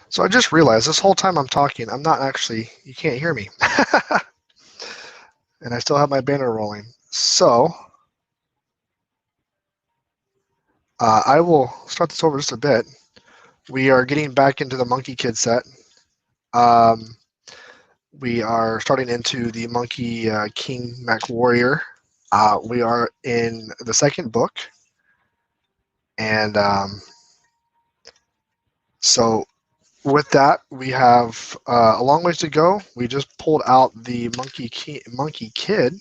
So I just realized this whole time I'm talking, I'm not actually, you can't hear me. And I still have my banner rolling. So I will start this over just a bit. We are getting back into the Monkie Kid set. We are starting into the Monkie King Warrior. We are in the second book. And so with that, we have a long ways to go. We just pulled out the Monkie Kid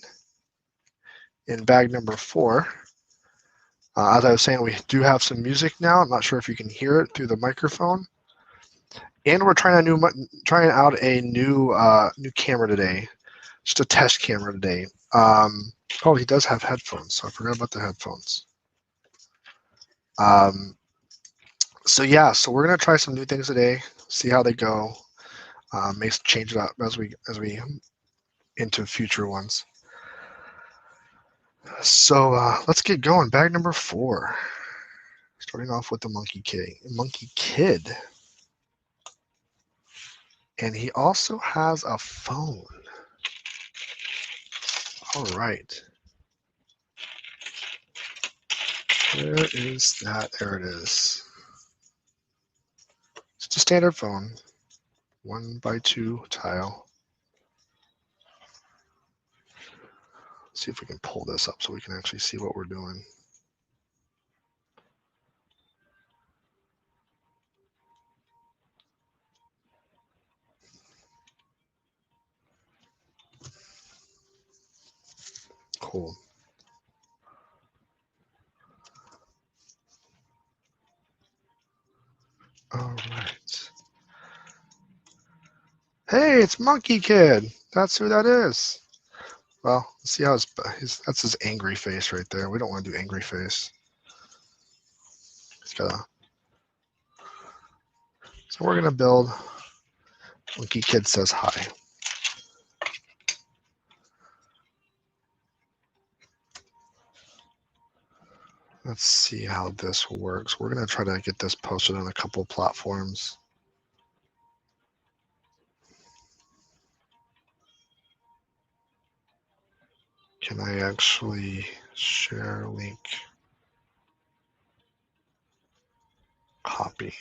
in bag number 4. As I was saying, we do have some music now. I'm not sure if you can hear it through the microphone. And we're trying out a new camera today, just a test camera today. Oh, he does have headphones, so I forgot about the headphones. So yeah, so we're gonna try some new things today, see how they go. May change it up as we into future ones. So let's get going. Bag number 4. Starting off with the Monkie Kid. And he also has a phone. All right. Where is that? There it is. It's a standard phone. 1x2 tile. Let's see if we can pull this up so we can actually see what we're doing. Cool. All right. Hey, it's Monkie Kid. That's who that is. Well, let's see how that's his angry face right there. We don't want to do angry face. He's got a. So we're gonna build. Monkie Kid says hi. Let's see how this works. We're gonna try to get this posted on a couple of platforms. Can I actually share link? Copy.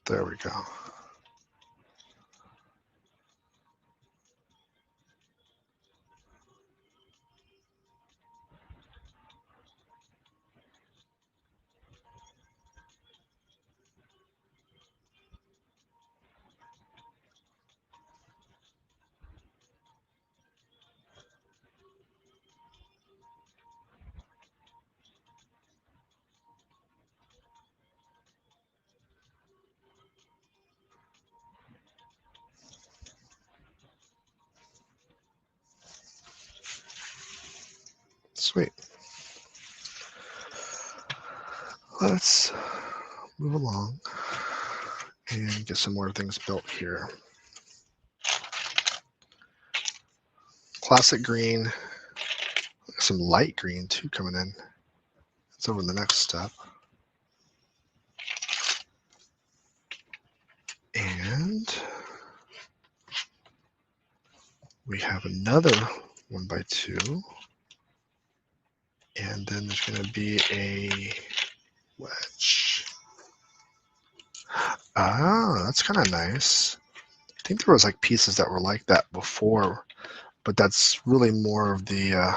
There we go. Sweet. Let's move along and get some more things built here. Classic green, some light green too coming in. That's over the next step. And we have another 1x2. And then there's going to be a wedge. Ah, that's kind of nice. I think there was like pieces that were like that before, but that's really more of the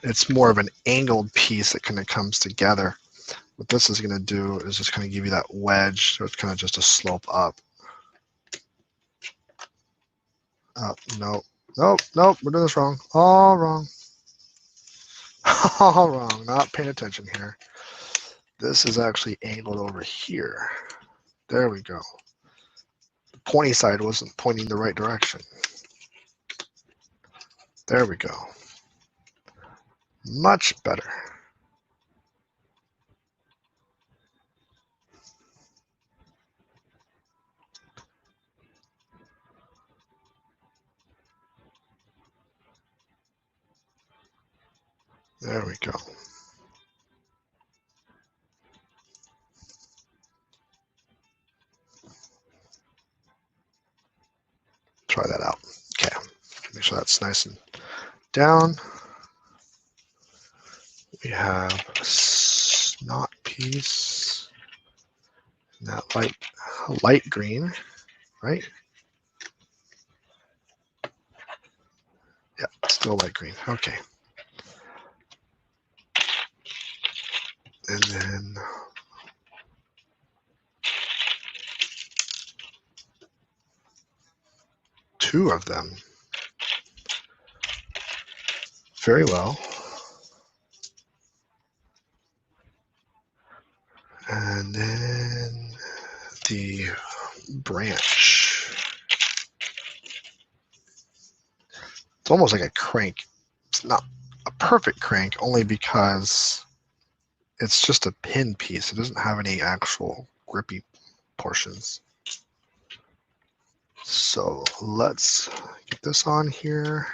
it's more of an angled piece that kind of comes together. What this is going to do is just kind of give you that wedge, so it's kind of just a slope up. Nope, we're doing this wrong. All wrong. All wrong, not paying attention here. This is actually angled over here. There we go. The pointy side wasn't pointing the right direction. There we go. Much better. There we go. Try that out. Okay, make sure that's nice and down. We have a snot piece, and that light green, right? Yeah, still light green. Okay. And then two of them. Very well. And then the branch. It's almost like a crank. It's not a perfect crank, only because it's just a pin piece. It doesn't have any actual grippy portions. So let's get this on here.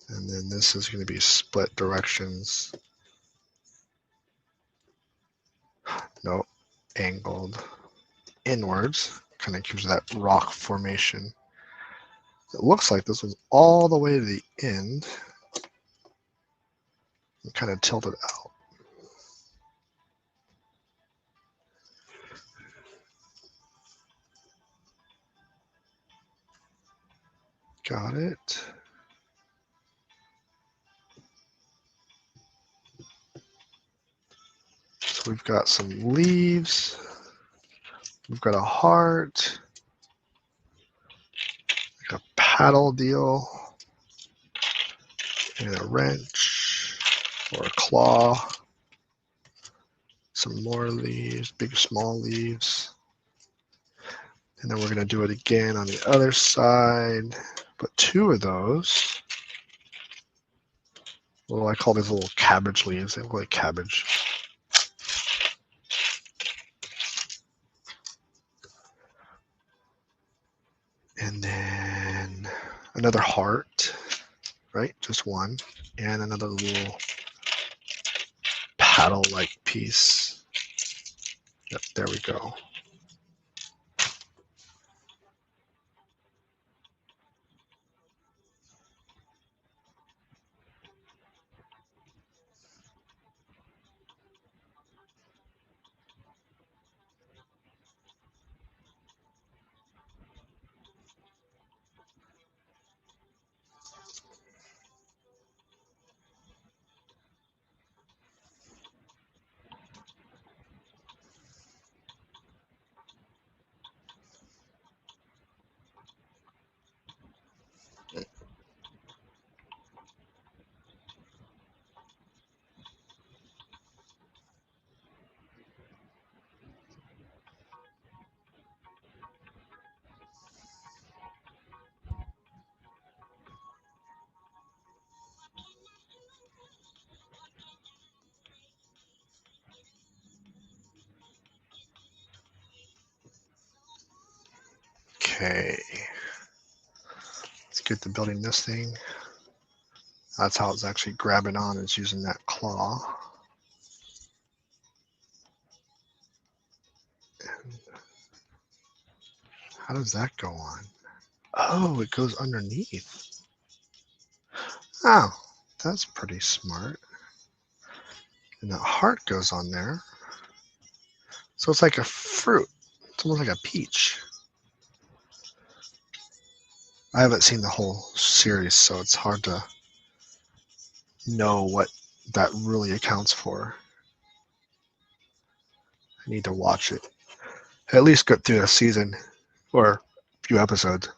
And then this is going to be split directions. No, angled inwards. Kind of gives that rock formation. It looks like this was all the way to the end and kind of tilted out. Got it. So we've got some leaves. We've got a heart. Like a paddle deal. And a wrench or a claw. Some more leaves, big, small leaves. And then we're going to do it again on the other side. Put two of those. Well, I call these little cabbage leaves. They look like cabbage. And then another heart, right? Just one. And another little paddle-like piece. Yep, there we go. Okay. Let's get to building this thing. That's how it's actually grabbing on, is using that claw. And how does that go on? Oh, it goes underneath. Oh, that's pretty smart. And that heart goes on there. So it's like a fruit. It's almost like a peach. I haven't seen the whole series, so it's hard to know what that really accounts for. I need to watch it. At least get through a season or a few episodes.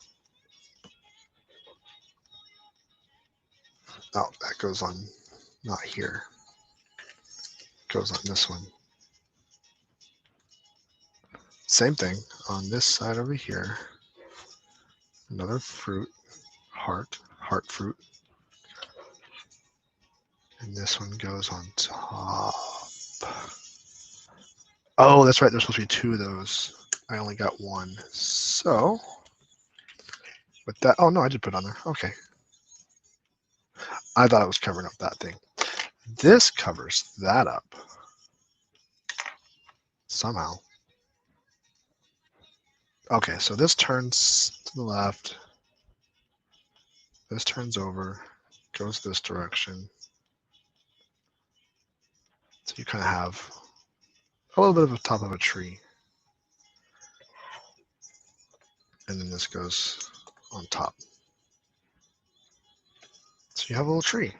Oh, that goes on, not here. It goes on this one. Same thing on this side over here. Another fruit, heart fruit. And this one goes on top. Oh, that's right. There's supposed to be two of those. I only got one. So with that. Oh no, I did put it on there. Okay. I thought it was covering up that thing. This covers that up. Somehow. Okay, so this turns to the left. This turns over, goes this direction. So you kind of have a little bit of a top of a tree. And then this goes on top. So you have a little tree.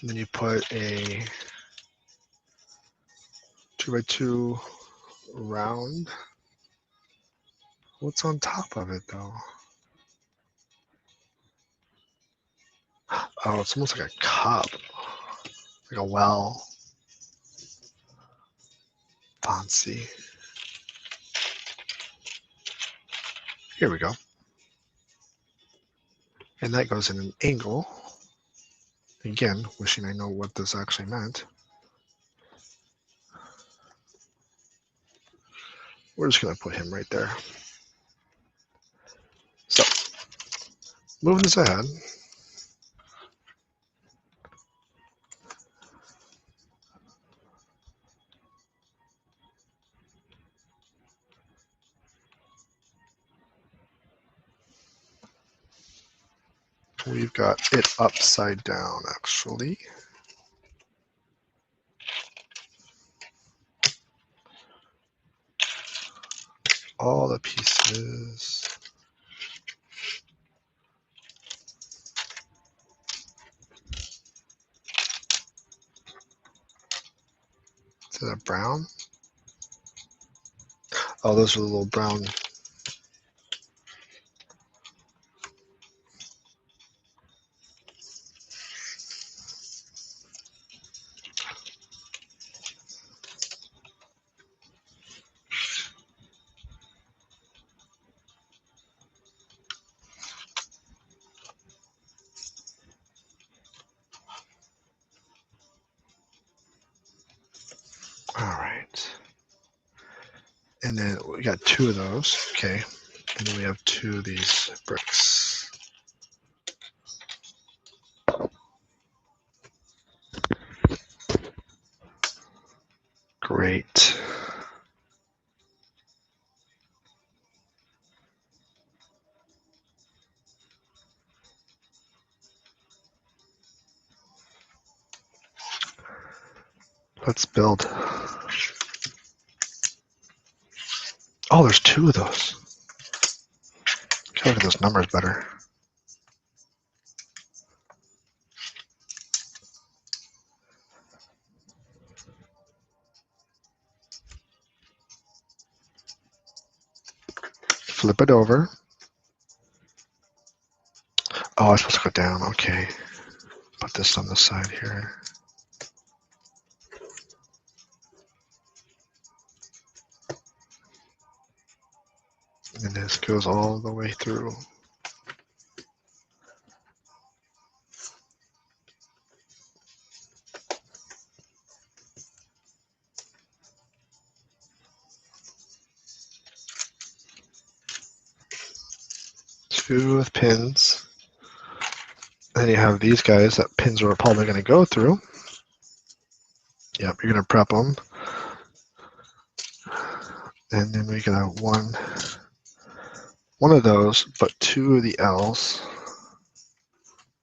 And then you put a 2x2 round. What's on top of it though? Oh, it's almost like a cup, like a well. Fancy. Here we go. And that goes in an angle. Again, wishing I know what this actually meant. We're just going to put him right there. So, moving this ahead. We've got it upside down, actually. All the pieces. Is that a brown? Oh, those are the little brown. All right. And then we got two of those. Okay. And then we have two of these bricks. Great. Let's build. Oh, there's two of those. Gotta look at those numbers better. Flip it over. Oh, I'm supposed to go down. Okay. Put this on the side here. And this goes all the way through. Two with pins. Then you have these guys that pins are probably going to go through. Yep, you're going to prep them. And then we can have one of those, but two of the L's.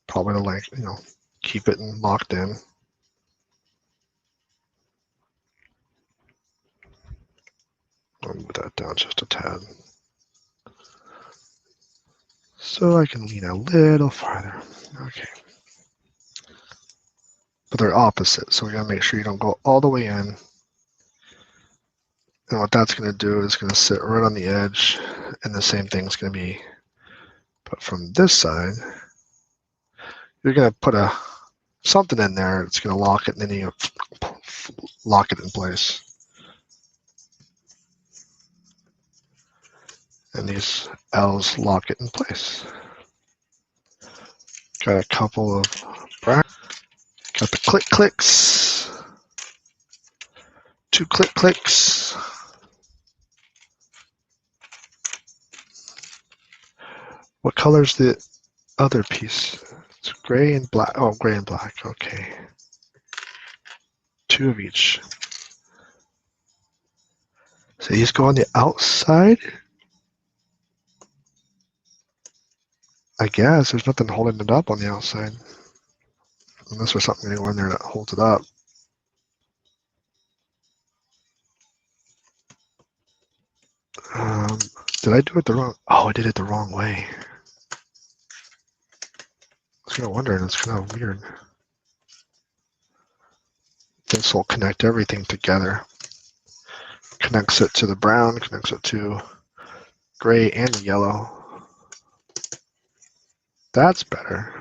Probably to, like, you know, keep it locked in. I'll move that down just a tad. So I can lean a little farther. Okay. But they're opposite, so we gotta make sure you don't go all the way in. And what that's gonna do is gonna sit right on the edge, and the same thing's gonna be put from this side. You're gonna put something in there, it's gonna lock it, and then you lock it in place. And these L's lock it in place. Got a couple of brackets. Got the click clicks. Two click clicks. What color's the other piece? It's gray and black. Oh, gray and black. Okay. 2 of each. So these go on the outside? I guess. There's nothing holding it up on the outside. Unless there's something going to go in there that holds it up. Did I do it the wrong? Oh, I did it the wrong way. I was kind of wondering. It's kind of weird. This will connect everything together. Connects it to the brown, connects it to gray and yellow. That's better.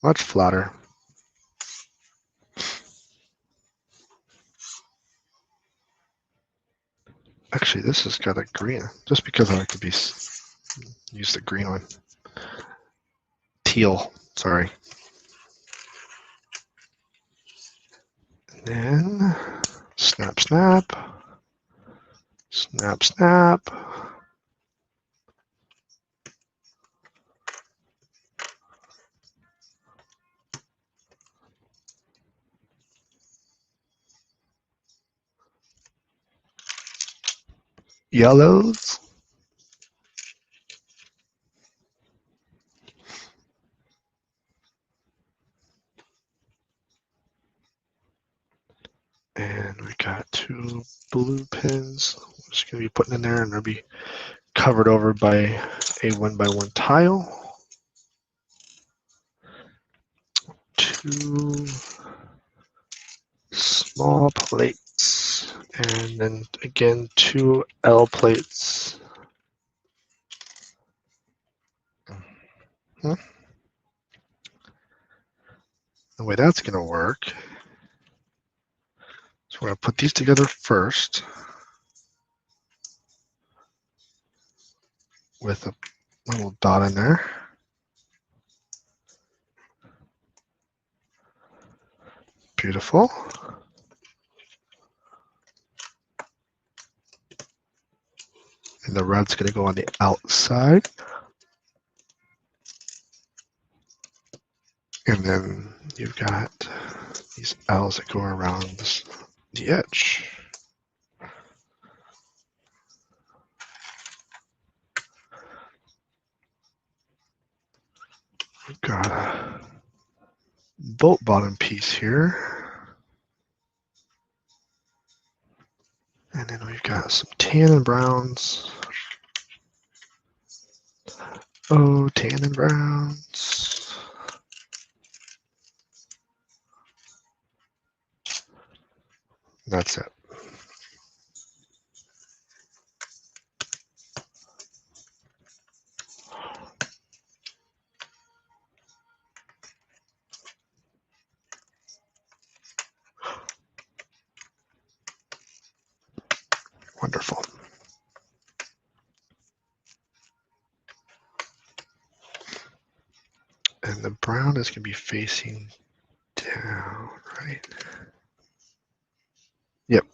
Much flatter. Actually, this has got a green, just because I like to use the green one. Teal, sorry. And then snap, snap, snap, snap. Yellows. And we got 2 blue pins. I'm just going to be putting in there, and they'll be covered over by a 1x1 tile. 2 small plates, and then again 2 L plates. The way that's going to work is we're going to put these together first with a little dot in there. Beautiful. And the red's going to go on the outside. And then you've got these L's that go around the edge. We've got a bolt bottom piece here. And then we've got some tan and browns. Oh, tan and browns. That's it. Wonderful. And the brown is going to be facing down, right? Yep.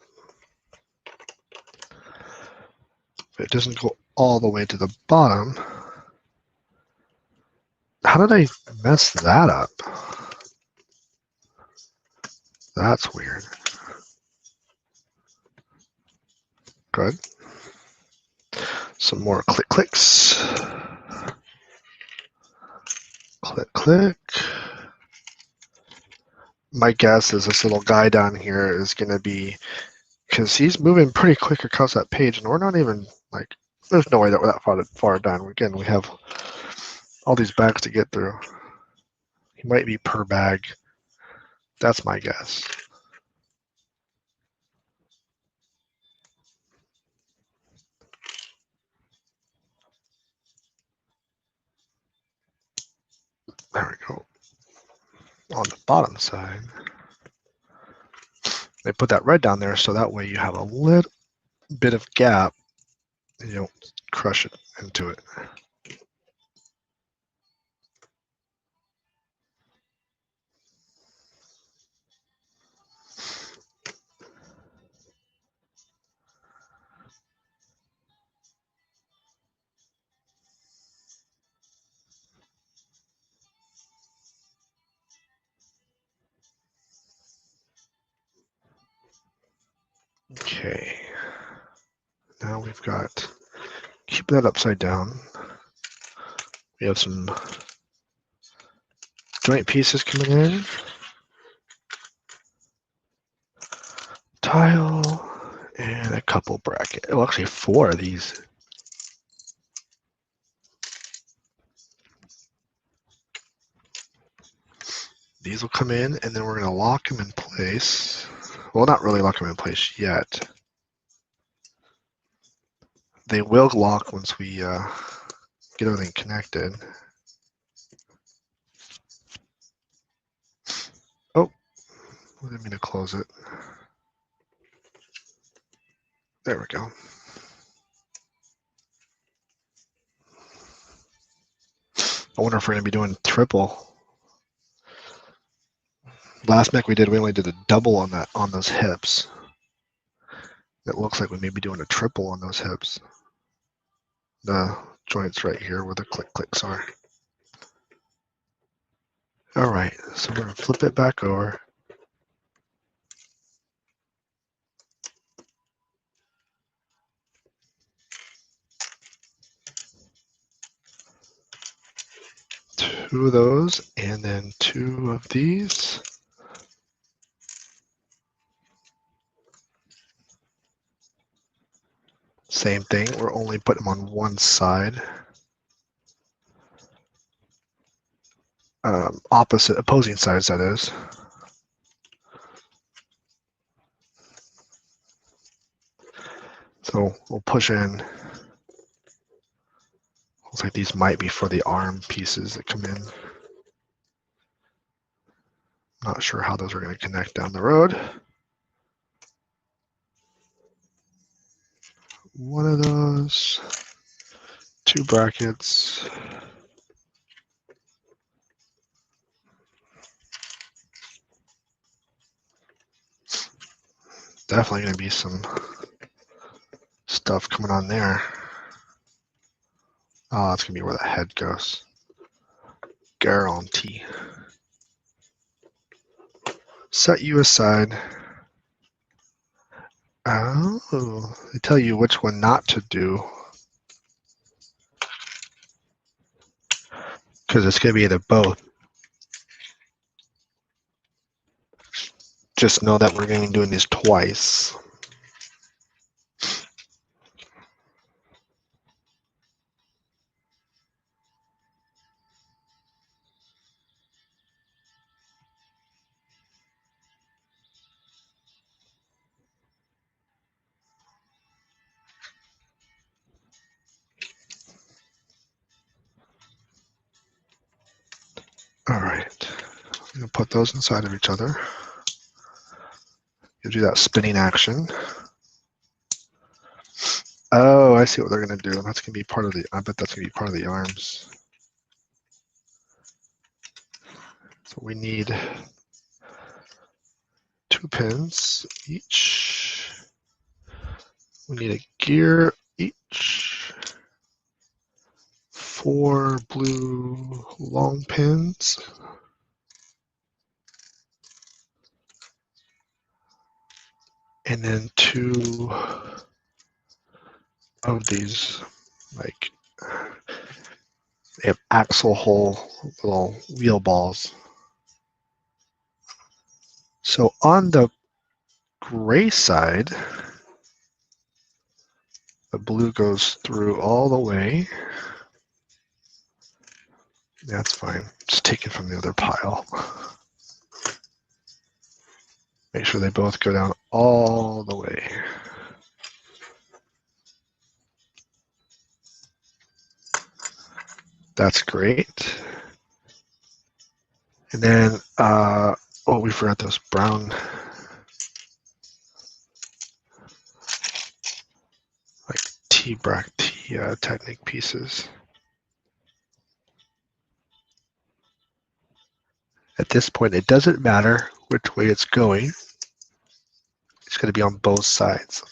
But it doesn't go all the way to the bottom. How did I mess that up? That's weird. Good. Some more click clicks. Click click. My guess is this little guy down here is going to be, because he's moving pretty quick across that page, and we're not even like, there's no way that we're that far down. Again, we have all these bags to get through. He might be per bag. That's my guess. There we go. On the bottom side, they put that red down there so that way you have a little bit of gap and you don't crush it into it. Okay. Now we've got, keep that upside down. We have some joint pieces coming in. Tile and a couple brackets. Oh, actually 4 of these. These will come in, and then we're going to lock them in place. Well, not really lock them in place yet. They will lock once we get everything connected. Oh, I didn't mean to close it. There we go. I wonder if we're going to be doing triple. Last mech we only did a double on those hips. It looks like we may be doing a triple on those hips. The joints right here where the clicks are. All right, so we're going to flip it back over. Two of those, and then 2 of these. Same thing, we're only putting them on one side. Opposing sides, that is. So we'll push in. Looks like these might be for the arm pieces that come in. Not sure how those are going to connect down the road. One of those, 2 brackets. Definitely going to be some stuff coming on there. Oh, that's going to be where the head goes. Guarantee. Set you aside. Oh, they tell you which one not to do. Because it's going to be either both. Just know that we're going to be doing these twice. All right. I'm going to put those inside of each other. Gives you that spinning action. Oh, I see what they're going to do. That's going to be part of the, I bet that's going to be part of the arms. So we need 2 pins each. We need a gear each. 4 blue long pins. And then 2 of these, like, they have axle hole little wheel balls. So on the gray side, the blue goes through all the way. That's fine. Just take it from the other pile. Make sure they both go down all the way. That's great. And then, oh, we forgot those brown, like T-brack Technic pieces. At this point, it doesn't matter which way it's going. It's going to be on both sides.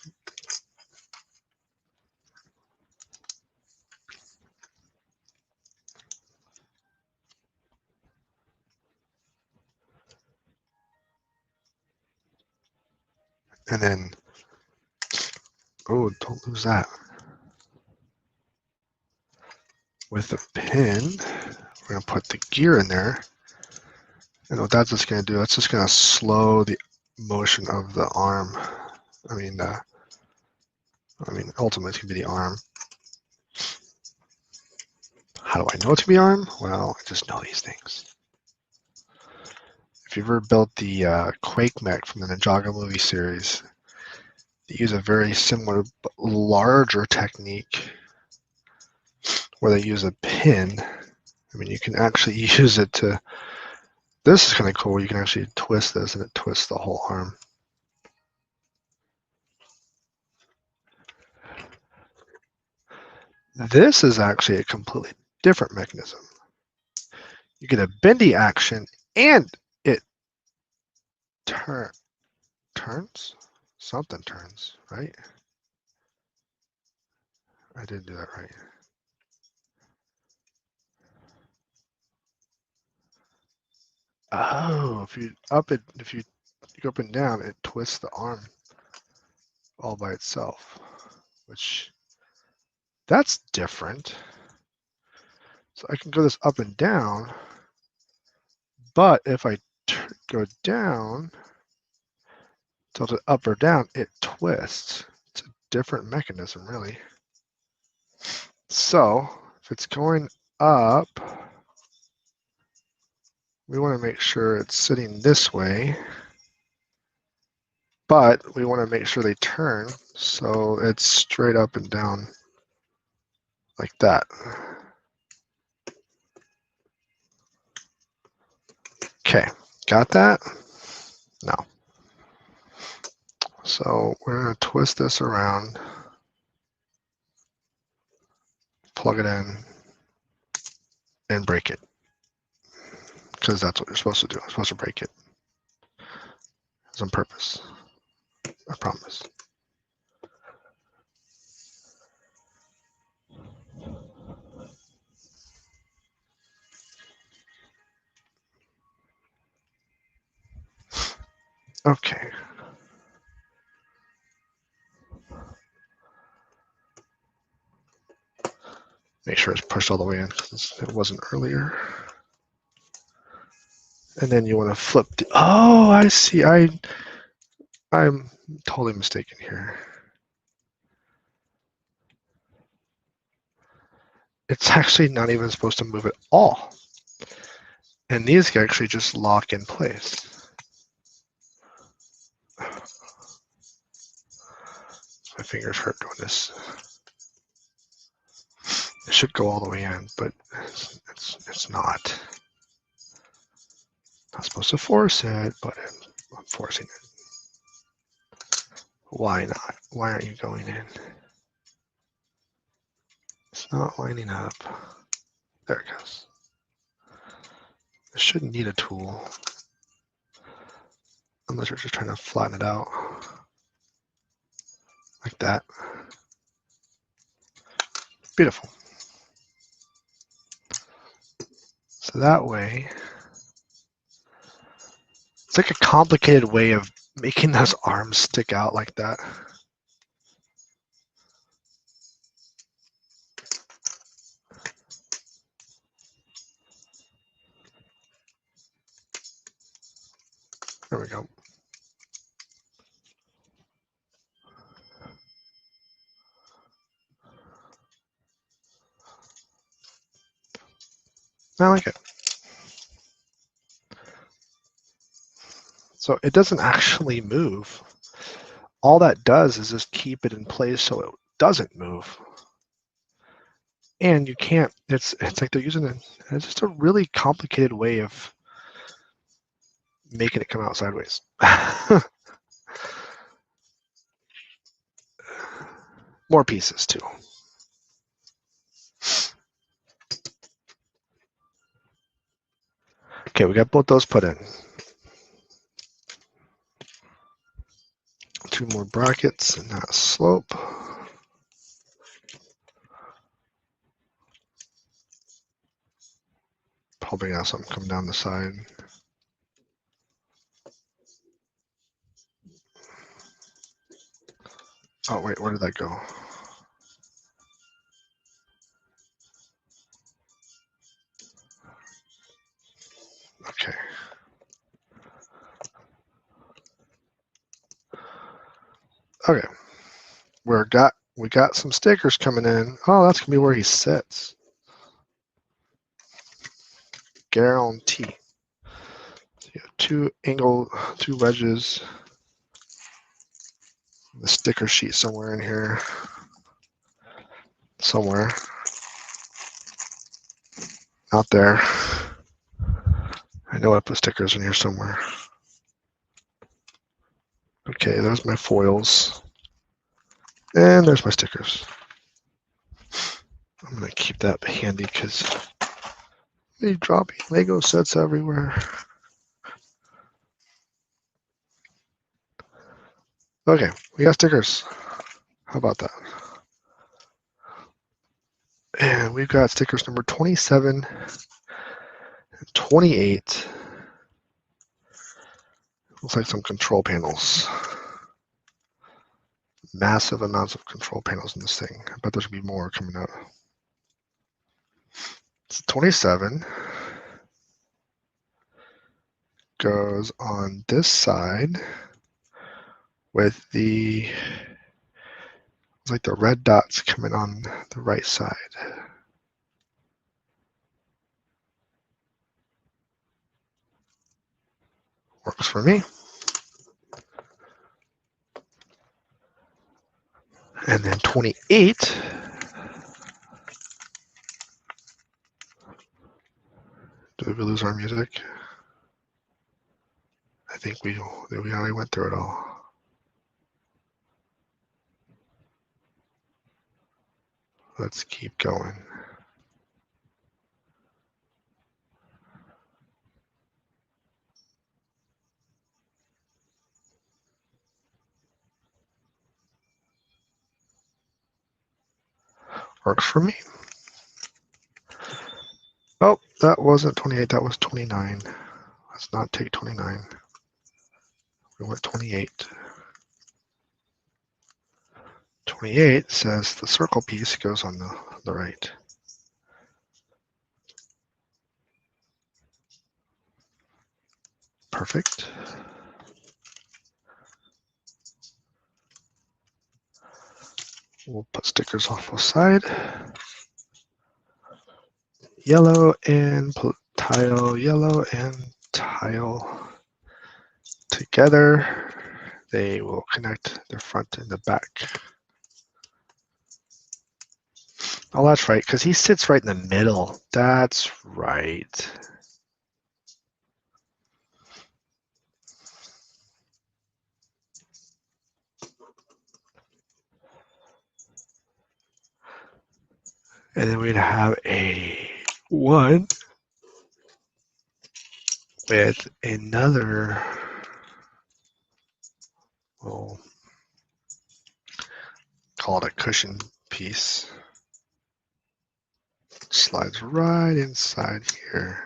And then Oh, don't lose that. With the pin, we're going to put the gear in there. And what that's just going to do, that's just going to slow the motion of the arm. I mean, ultimately it's going to be the arm. How do I know it's going to be arm? Well, I just know these things. If you've ever built the Quake mech from the Ninjago movie series, they use a very similar but larger technique where they use a pin. I mean, you can actually use it to, this is kind of cool, you can actually twist this and it twists the whole arm. This is actually a completely different mechanism. You get a bendy action and it turns? Something turns, right? I didn't do that right. Oh, if you go up and down, it twists the arm all by itself, which that's different. So I can go this up and down, but if I go down, tilt it up or down, it twists. It's a different mechanism, really. So if it's going up, we want to make sure it's sitting this way, but we want to make sure they turn so it's straight up and down like that. Okay, got that? No. So we're going to twist this around, plug it in, and break it. Because that's what you're supposed to do. I'm supposed to break it. It's on purpose. I promise. Okay. Make sure it's pushed all the way in because it wasn't earlier. And then you want to flip. Oh, I see. I'm totally mistaken here. It's actually not even supposed to move at all. And these can actually just lock in place. My fingers hurt doing this. It should go all the way in, but it's not. Not supposed to force it, but I'm forcing it. Why not? Why aren't you going in? It's not lining up. There it goes. I shouldn't need a tool. Unless you're just trying to flatten it out. Like that. Beautiful. So that way, it's like a complicated way of making those arms stick out like that. There we go. I like it. So it doesn't actually move. All that does is just keep it in place so it doesn't move. And you can't, it's like they're using it's just a really complicated way of making it come out sideways. More pieces too. Okay, we got both those put in. 2 more brackets and that slope. Probably have something come down the side. Oh, wait, where did that go? Okay. Okay. We got some stickers coming in. Oh, that's gonna be where he sits. Guarantee. So you have two wedges. The sticker sheet somewhere in here. Somewhere. Out there. I know I put stickers in here somewhere. Okay, there's my foils. And there's my stickers. I'm gonna keep that handy because they dropping Lego sets everywhere. Okay, we got stickers. How about that? And we've got stickers number 27 and 28. Looks like some control panels. Massive amounts of control panels in this thing. I bet there's gonna be more coming out. It's 27. Goes on this side with the, it's like the red dots coming on the right side. Works for me. And then 28. Did we lose our music? I think we already went through it all. Let's keep going. Works for me. Oh, that wasn't 28, that was 29. Let's not take 29. We went 28. 28 says the circle piece goes on the right. Perfect. We'll put stickers off the side. Yellow and tile, yellow and tile together. They will connect the front and the back. Oh, that's right, because he sits right in the middle. That's right. And then we'd have a one with another, we'll call it a cushion piece. Slides right inside here.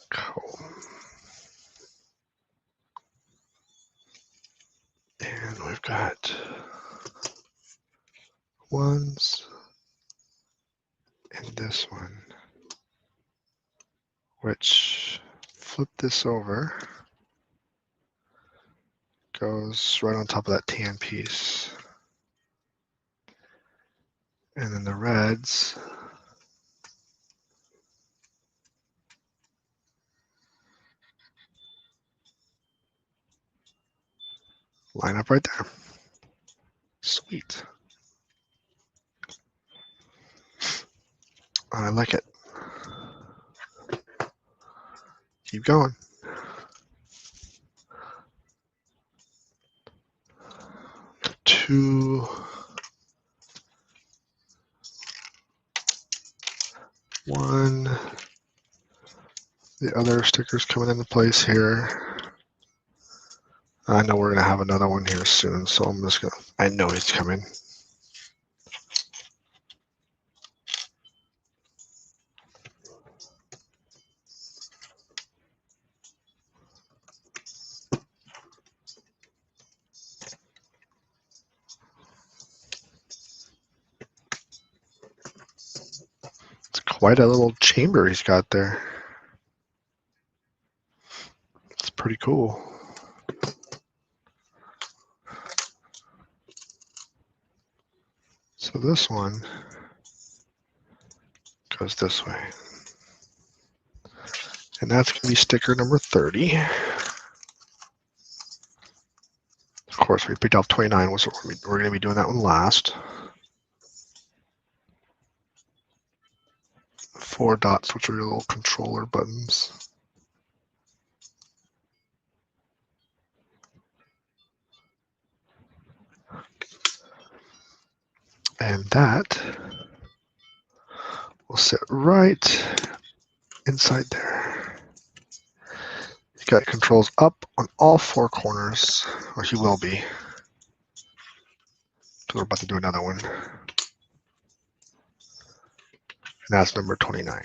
Cool. And we've got ones and this one, which flip this over, goes right on top of that tan piece. And then the reds line up right there. Sweet. I like it. Keep going. Two one. The other sticker's coming into place here. I know we're going to have another one here soon, so I'm just going to, I know he's coming. It's quite a little chamber he's got there. It's pretty cool. So this one goes this way. And that's going to be sticker number 30. Of course, we picked up 29, so we're going to be doing that one last. 4 dots, which are your little controller buttons. And that will sit right inside there. He's got controls up on all 4 corners, or he will be. So we're about to do another one. And that's number 29.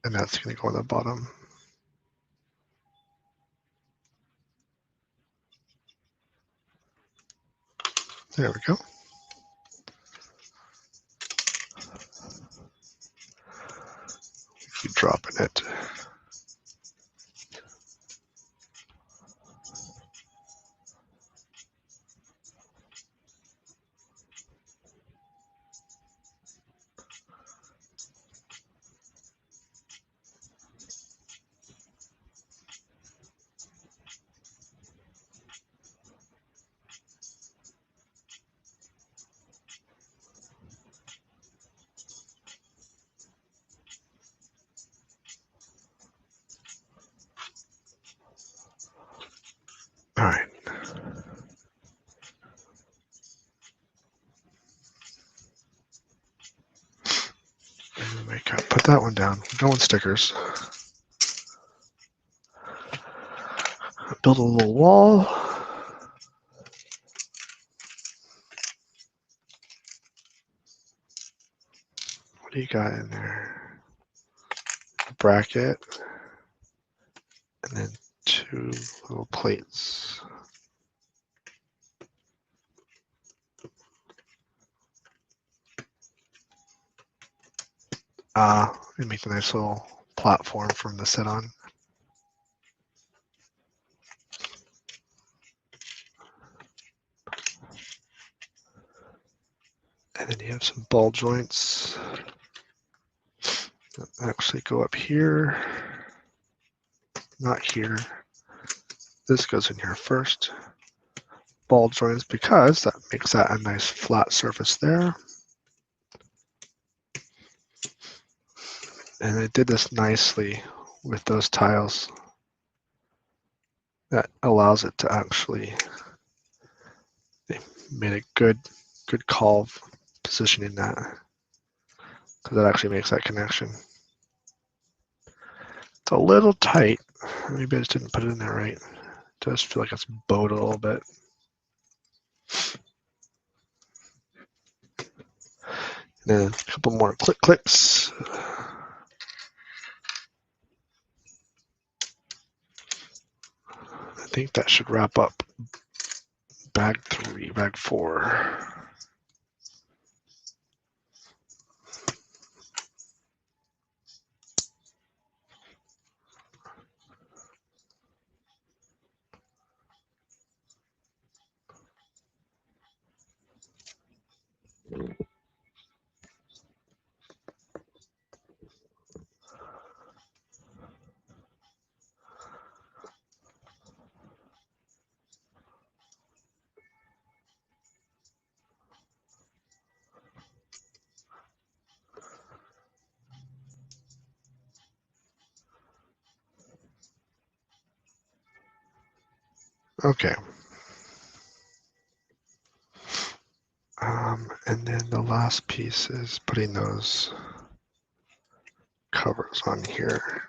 And that's going to go on the bottom. There we go. Keep dropping it. All right. Put that one down. We're going stickers. Build a little wall. What do you got in there? A bracket. And then 2 little plates. And make a nice little platform for him to sit on. And then you have some ball joints that actually go up here, not here. This goes in here first. Ball joints, because that makes that a nice flat surface there. And it did this nicely with those tiles. That allows it to actually, they made a good call of positioning that, because that actually makes that connection. It's a little tight. Maybe I just didn't put it in there right. It does feel like it's bowed a little bit. And then a couple more clicks. I think that should wrap up bag 3, bag 4. Okay. And then the last piece is putting those covers on here.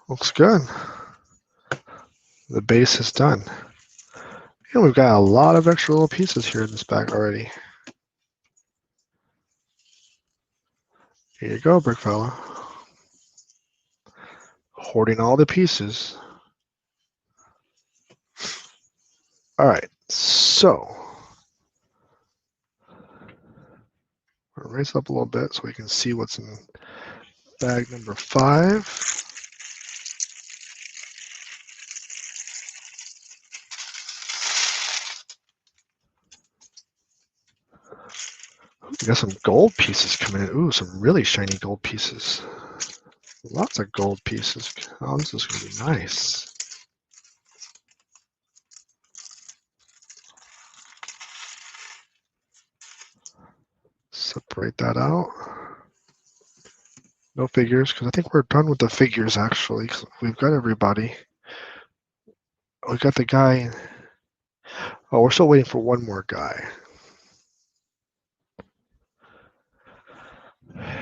Looks good. The base is done. And we've got a lot of extra little pieces here in this bag already. Here you go, BrickFella. Hoarding all the pieces. All right, so we'll raise up a little bit so we can see what's in bag number 5. We got some gold pieces coming in. Ooh, some really shiny gold pieces. Lots of gold pieces. Oh, this is going to be nice. Separate that out. No figures, because I think we're done with the figures, actually. 'Cause we've got everybody. We got the guy. Oh, we're still waiting for one more guy.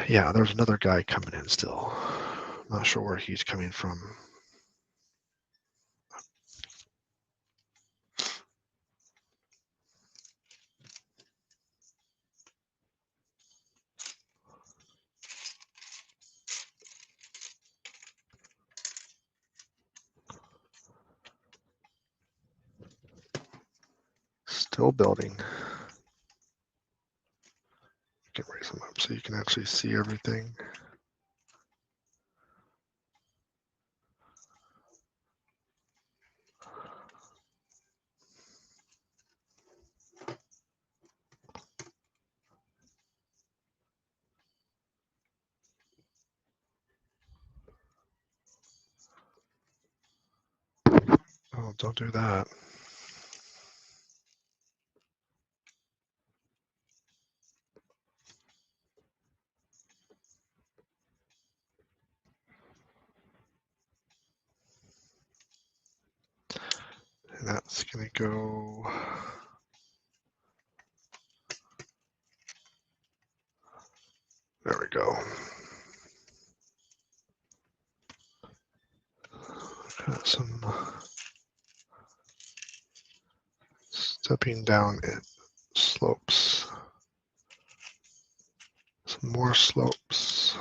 Yeah, there's another guy coming in still. Not sure where he's coming from. Still building. You can raise them up so you can actually see everything. Oh, don't do that. And that's going to go. There we go. Got some stepping down it slopes. Some more slopes.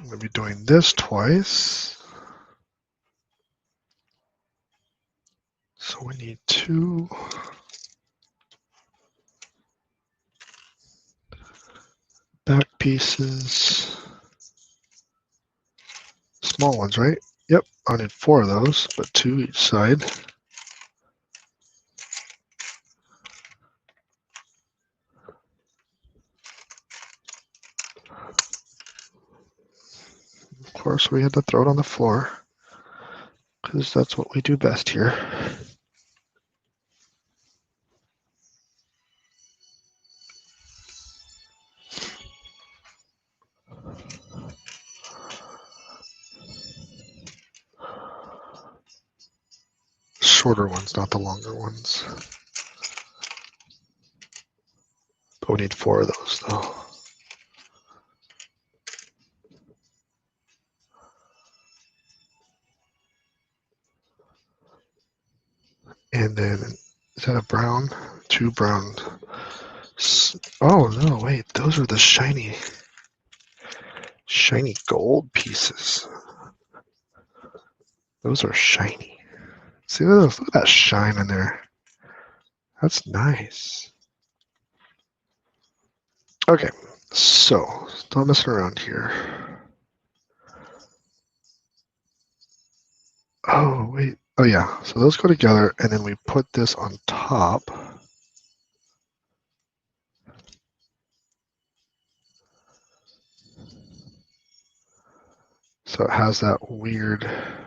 I'm going to be doing this twice. So we need 2 back pieces. Small ones, right? Yep, I need 4 of those, but 2 each side. Of course, we had to throw it on the floor because that's what we do best here. Shorter ones, not the longer ones. But we need 4 of those, though. And then, is that a brown? 2 brown. Oh, no, wait. Those are the shiny gold pieces. Those are shiny. See, look at that shine in there. That's nice. Okay, so stop messing around here. Oh, wait. Oh, yeah. So those go together, and then we put this on top. So it has that weird. Am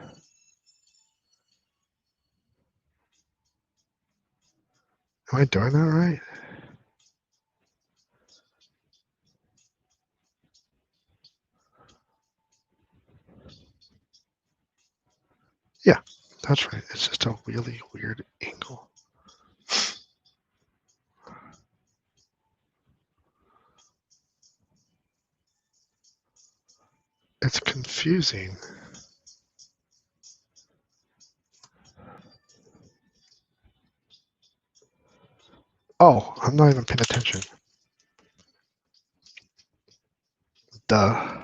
I doing that right? Yeah, that's right. It's just a really weird angle. It's confusing. Oh, I'm not even paying attention. Duh.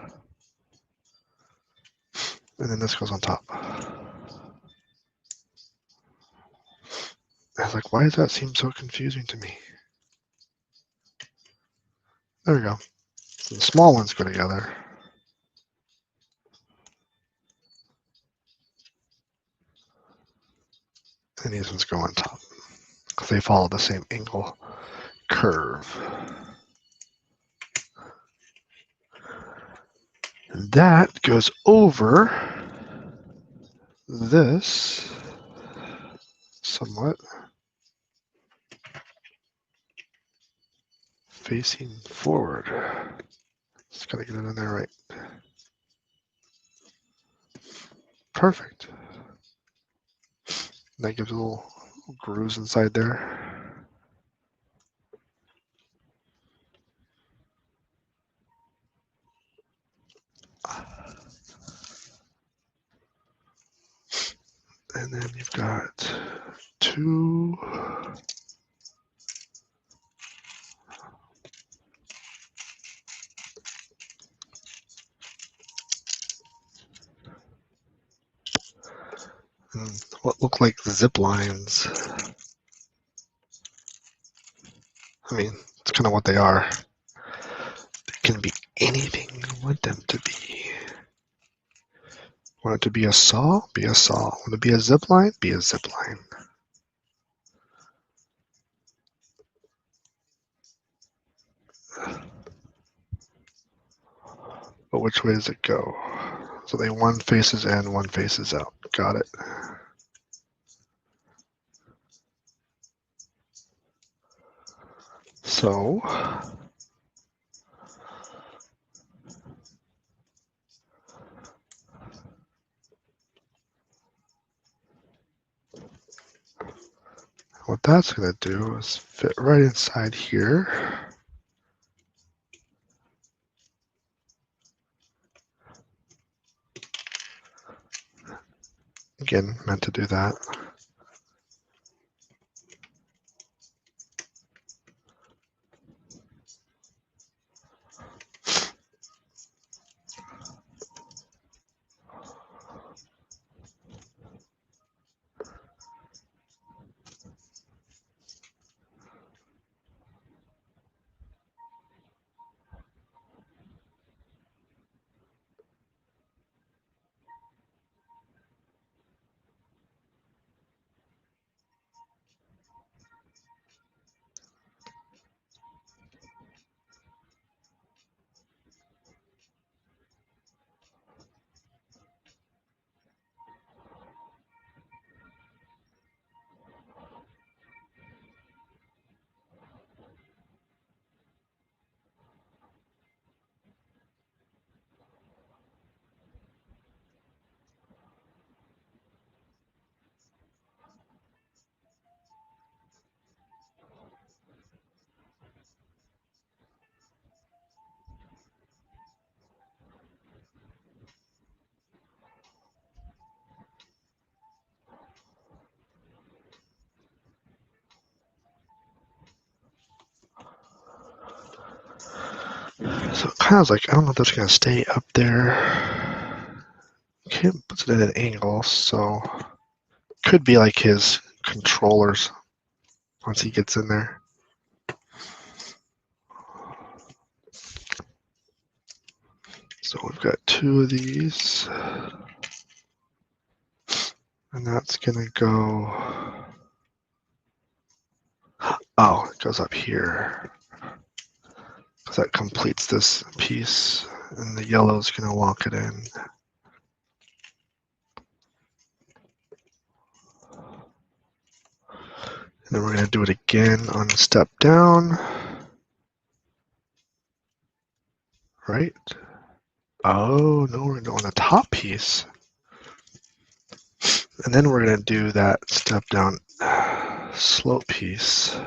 And then this goes on top. I was like, why does that seem so confusing to me? There we go. So the small ones go together. And these ones go on top. Because they follow the same angle curve. And that goes over this somewhat. Facing forward. Just gotta get it in there right. Perfect. And that gives a little grooves inside there. And then you've got two. And what look like zip lines. I mean, it's kind of what they are. They can be anything you want them to be. Want it to be a saw? Be a saw. Want it to be a zip line? Be a zip line. But which way does it go? So they one faces in, one faces out. Got it. So what that's going to do is fit right inside here. Again, meant to do that. So it kind of like, I don't know if that's going to stay up there. Okay, puts it at an angle, so could be like his controllers once he gets in there. So we've got two of these. And that's going to go, oh, it goes up here. Because that completes this piece. And the yellow's going to lock it in. And then we're going to do it again on the step down. Right? Oh, no, we're going to go on the top piece. And then we're going to do that step down slope piece.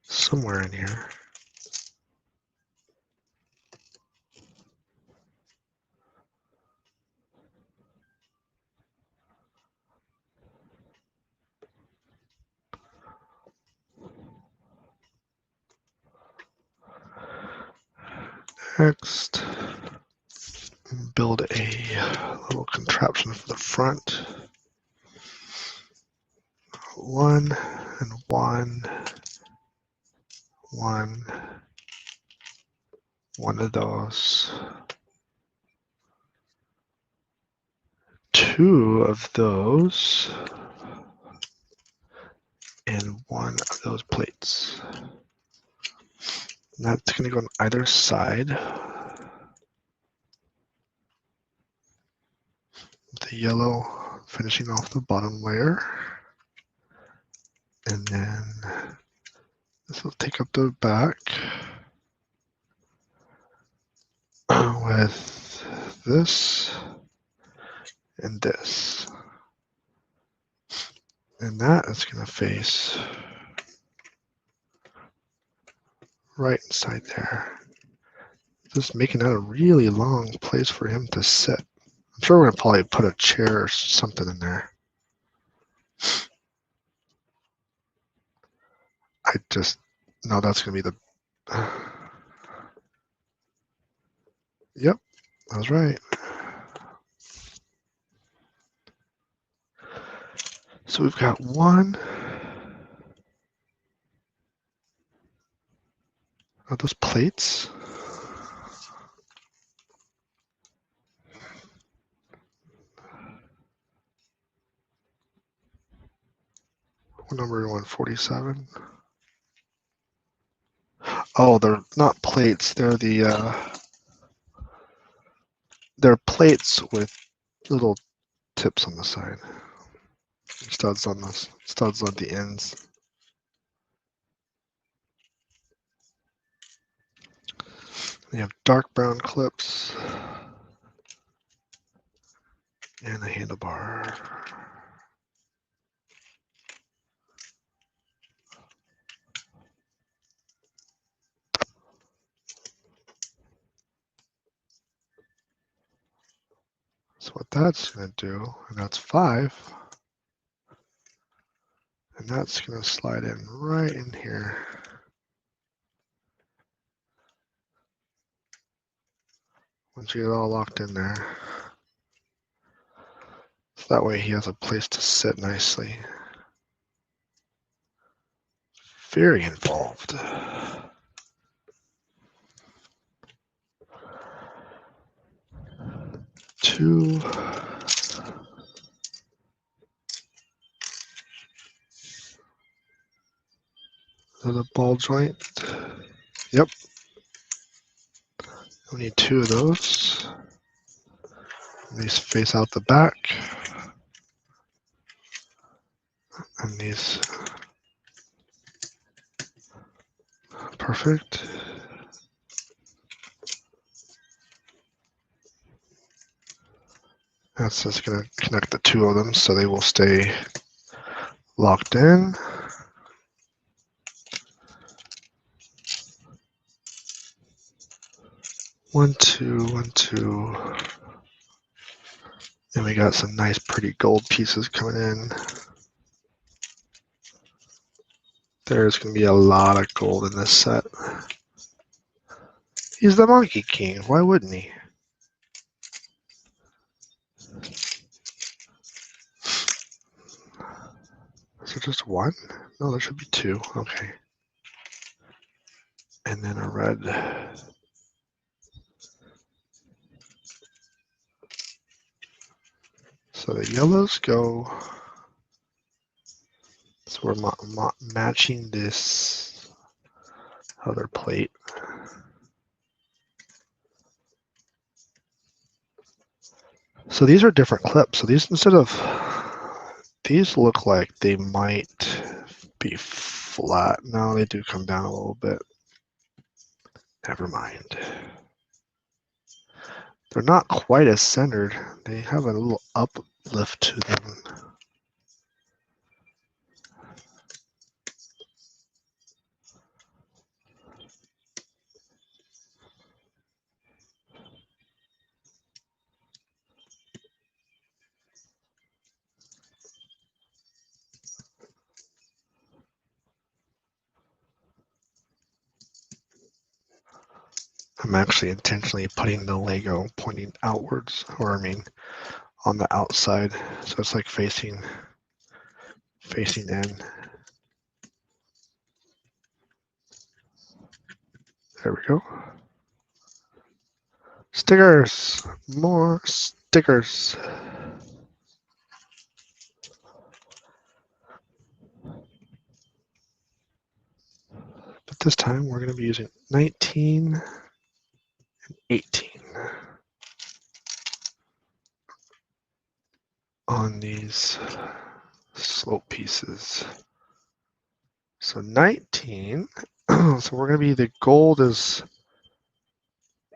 Somewhere in here. Next, build a little contraption for the front. 1 and 1, 1, one of those. 2 of those, and 1 of those plates. And that's going to go on either side. The yellow finishing off the bottom layer. And then this will take up the back with this and this. And that is going to face right inside there. Just making that a really long place for him to sit. I'm sure we're going to probably put a chair or something in there. No, that's going to be the, yep, that was right. So we've got 1 of those plates. What number are we on? 47? Oh, they're not plates. They're they're plates with little tips on the side. Studs on the ends. You have dark brown clips and a handlebar. So what that's going to do, and that's 5, and that's going to slide in right in here. Once you get it all locked in there. So that way he has a place to sit nicely. Very involved. Two. The ball joint. Yep. We need 2 of those. These face out the back. And these. Perfect. That's just going to connect the 2 of them so they will stay locked in. One, two, 1, 2. And we got some nice pretty gold pieces coming in. There's going to be a lot of gold in this set. He's the Monkey King. Why wouldn't he? Is it just 1? No, there should be 2. Okay. And then a red. So the yellows go. So we're matching this other plate. So these are different clips. So these, instead of, these look like they might be flat. No, they do come down a little bit. Never mind. They're not quite as centered. They have a little uplift to them. I'm actually intentionally putting the Lego pointing outwards, or I mean on the outside, so it's like facing in. There we go. Stickers! More stickers! But this time we're going to be using 19 and 18 on these slope pieces. So 19, so we're going to be, the gold is,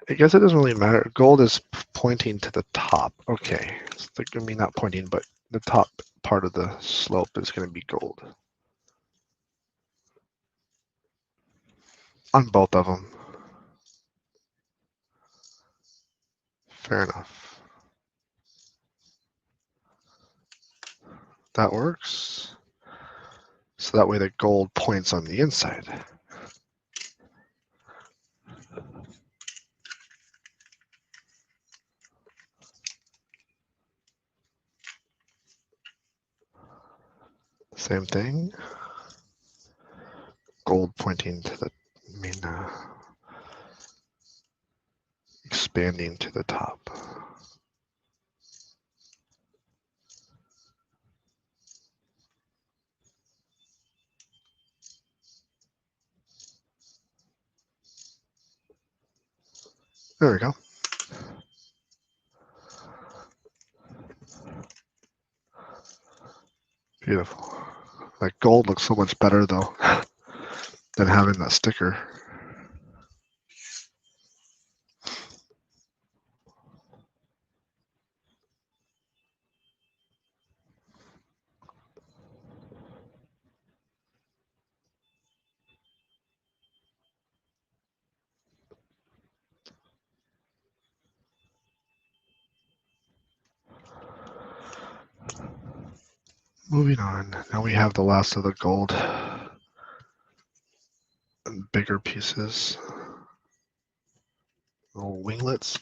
I guess it doesn't really matter. Gold is pointing to the top. Okay, so they're going to be not pointing, but the top part of the slope is going to be gold. On both of them. Fair enough. That works. So that way the gold points on the inside. Same thing. Gold pointing to the, expanding to the top. There we go. Beautiful. That gold looks so much better though than having that sticker. Moving on. Now we have the last of the gold and bigger pieces. Little winglets.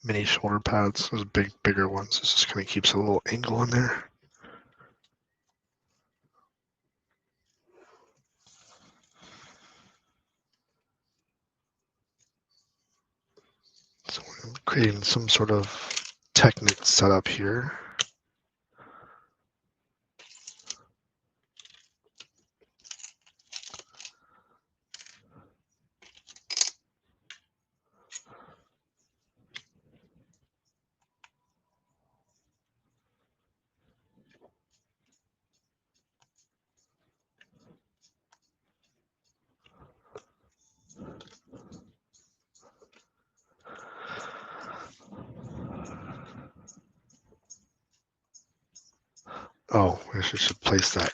Mini shoulder pads, those bigger ones. This just kind of keeps a little angle in there. So we're creating some sort of Technic setup here. Oh, I should place that.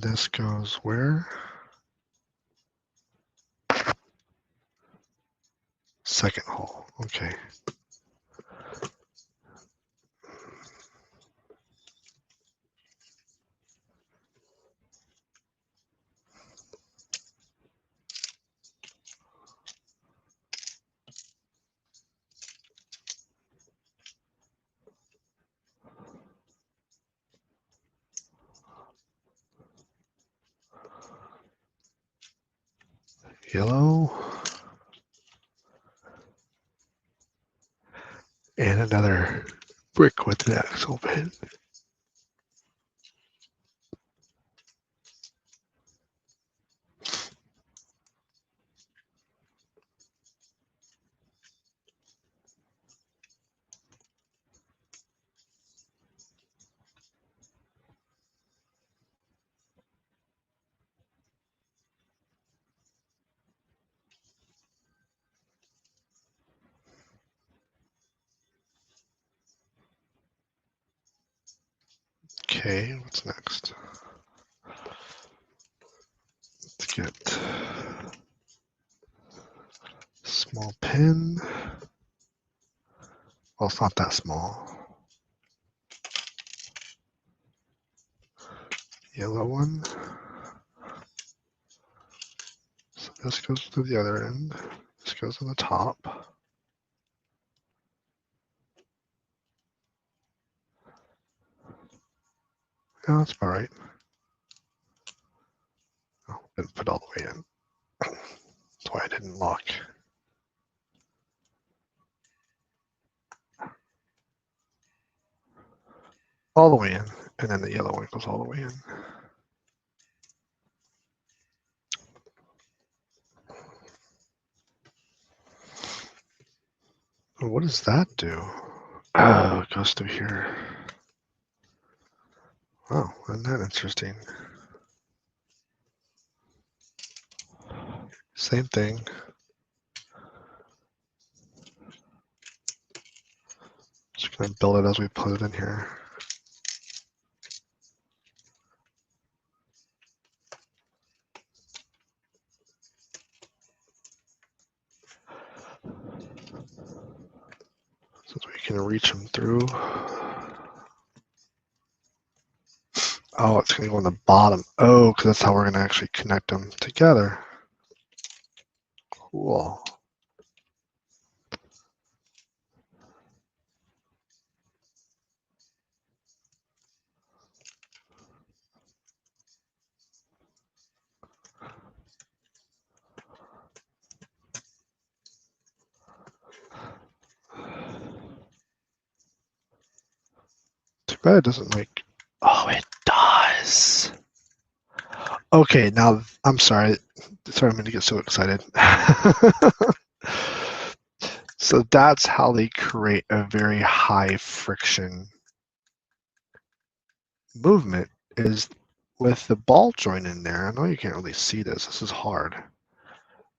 This goes where? Second hole. Okay. Yellow. And another brick with an axle pin. Okay, what's next? Let's get small pin. Well, it's not that small. Yellow one. So this goes to the other end. This goes to the top. Yeah, that's about right. Oh, didn't put all the way in. That's why I didn't lock. All the way in, and then the yellow one goes all the way in. What does that do? Oh, it goes through here. Oh, isn't that interesting? Same thing. Just gonna build it as we put it in here. So we can reach them through. Oh, it's gonna go on the bottom. Oh, because that's how we're gonna actually connect them together. Cool. Too bad it doesn't make. Oh, it does. Okay, now I'm sorry. Sorry, I'm going to get so excited. So that's how they create a very high friction movement, is with the ball joint in there. I know you can't really see this. This is hard.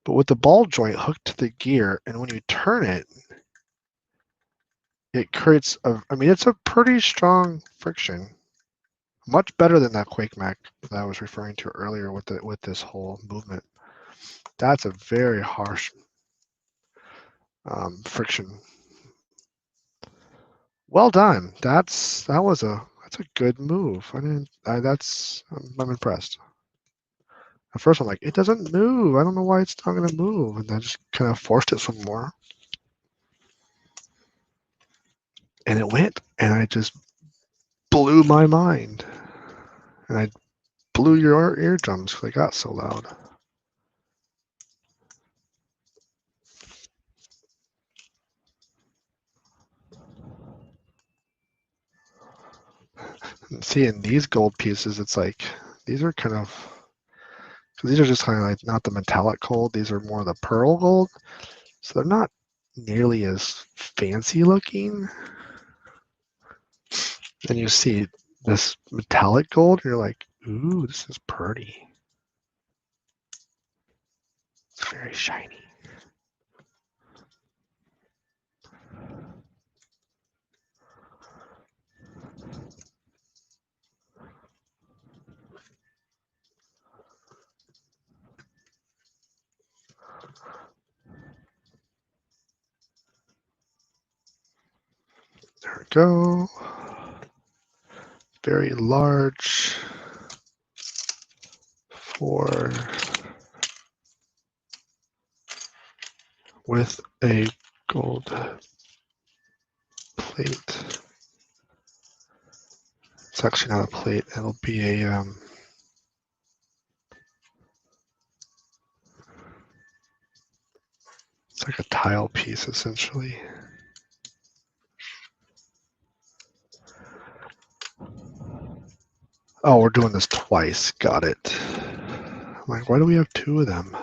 But with the ball joint hooked to the gear, and when you turn it, it creates it's a pretty strong friction. Much better than that Quake Mech that I was referring to earlier with this whole movement. That's a very harsh friction. Well done. That's a good move. I'm impressed. At first I'm like, it doesn't move. I don't know why it's not gonna move, and I just kind of forced it some more, and it went, and I just blew my mind, and I blew your eardrums because I got so loud. And see, in these gold pieces, it's like these are kind of. These are just kind of like not the metallic gold. These are more the pearl gold. So they're not nearly as fancy looking. And you see this metallic gold, and you're like, ooh, this is pretty. It's very shiny. There we go. Very large for with a gold plate. It's actually not a plate. It'll be a it's like a tile piece essentially. Oh, we're doing this twice. Got it. I'm like, why do we have two of them?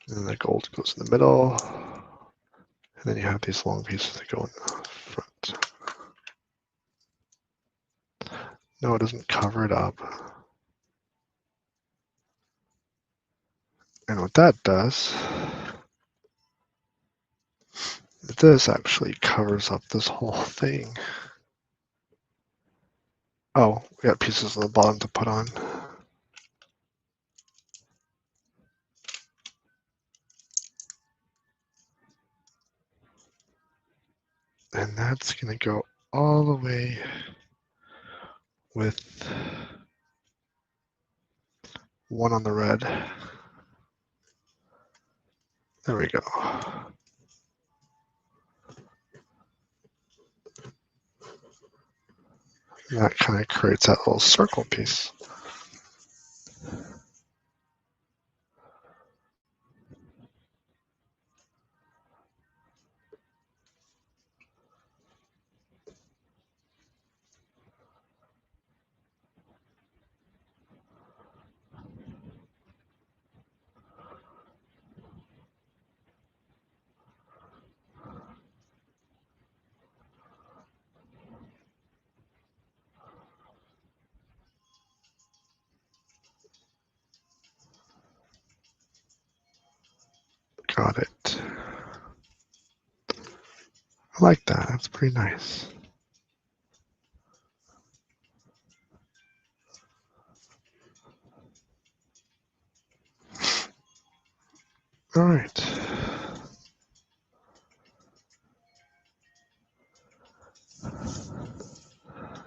And then the gold goes in the middle. And then you have these long pieces that go in the front. No, it doesn't cover it up. And what that does This actually covers up this whole thing. Oh, we got pieces on the bottom to put on. And that's going to go all the way with one on the red. There we go. And that kind of creates that little circle piece. Got it. I like that. That's pretty nice. All right.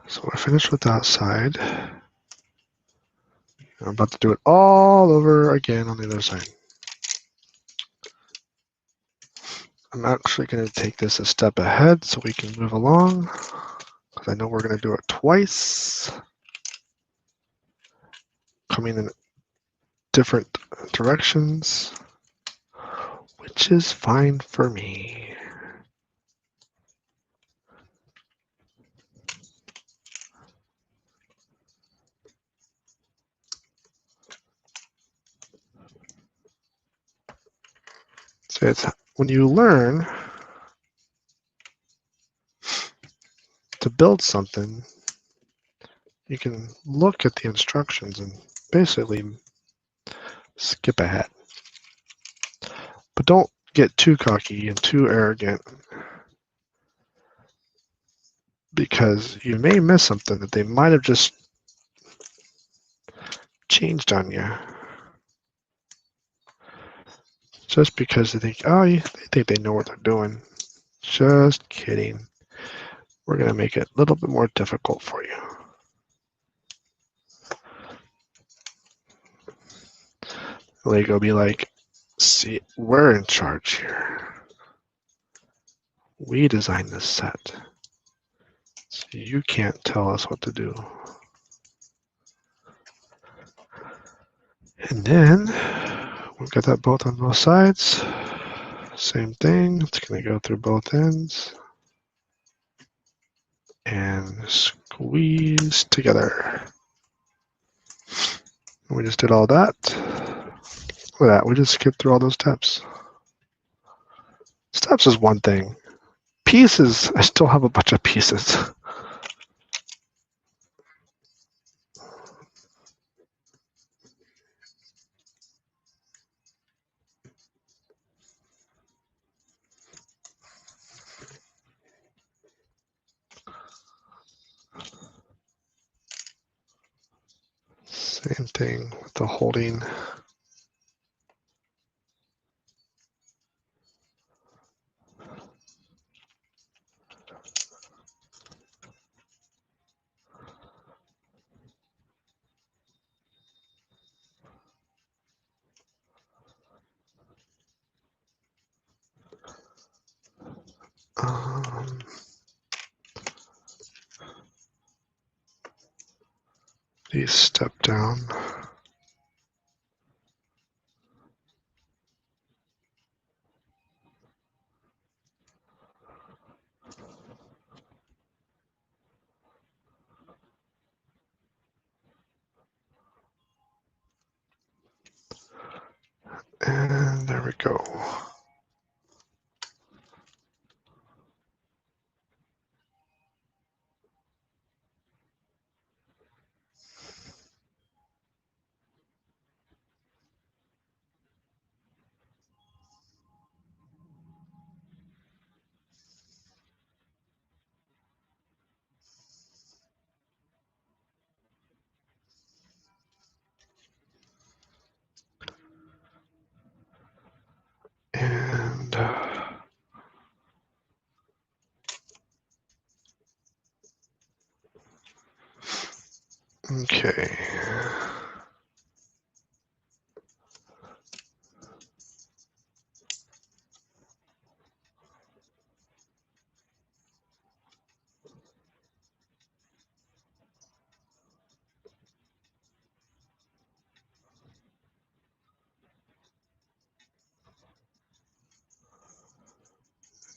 So we're finished with that side. I'm about to do it all over again on the other side. I'm actually going to take this a step ahead so we can move along, because I know we're going to do it twice, coming in different directions, which is fine for me. So it's when you learn to build something, you can look at the instructions and basically skip ahead. But don't get too cocky and too arrogant, because you may miss something that they might have just changed on you. Just because they think, oh, they think they know what they're doing. Just kidding. We're going to make it a little bit more difficult for you. Lego be like, see, we're in charge here. We designed this set. So you can't tell us what to do. And then we've got that both on both sides. Same thing. It's going to go through both ends and squeeze together. We just did all that. Look at that. We just skipped through all those steps. Steps is one thing. Pieces, I still have a bunch of pieces. Same thing with the holding. These step down. And there we go. Okay.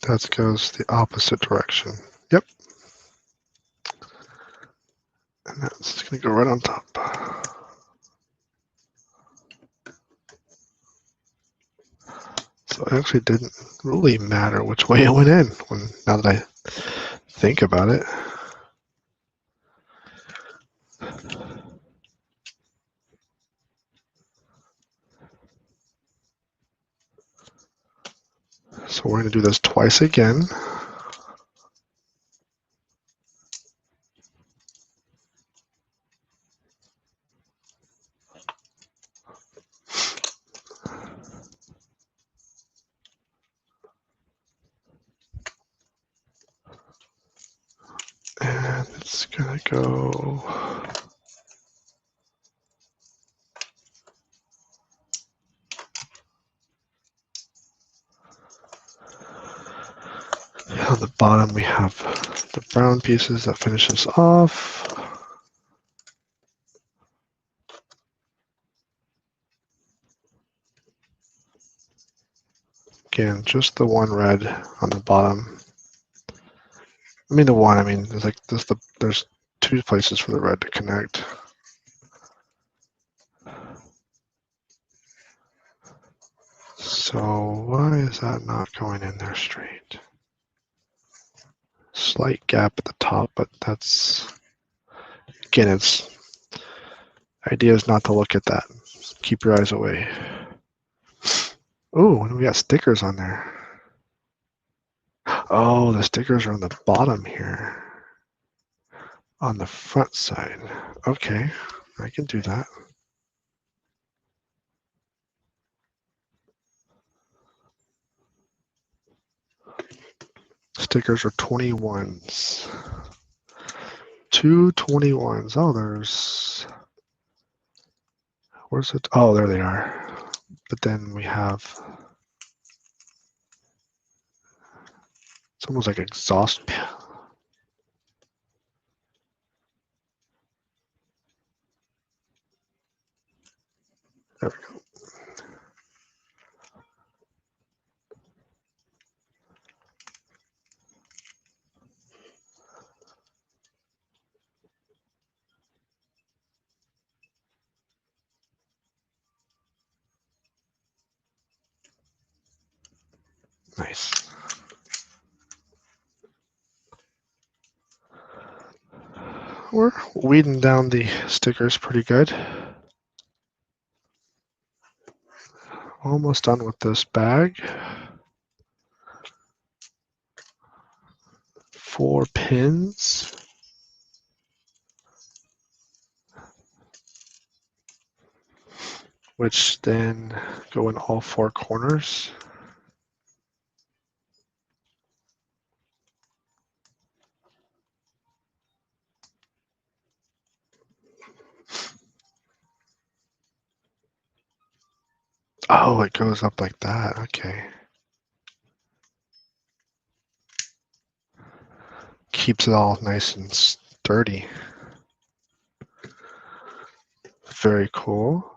That goes the opposite direction. Yep. And that's going to go right on top. So it actually didn't really matter which way it went in, now that I think about it. So we're going to do this twice again. And it's going to go... On the bottom we have the brown pieces that finish us off. Again, just the one red on the bottom. I mean there's like there's two places for the red to connect. So why is that not going in there straight? Slight gap at the top, but that's, again, it's idea is not to look at that. Keep your eyes away. Oh, we got stickers on there. Oh, the stickers are on the bottom here. On the front side. Okay, I can do that. Stickers are 21s. Two 21s. Oh, where's it? Oh, there they are. But then we have, it's almost like exhaust. There we go. Nice. We're weeding down the stickers pretty good. Almost done with this bag. 4 pins. Which then go in all 4 corners. Oh, it goes up like that. Okay. Keeps it all nice and sturdy. Very cool.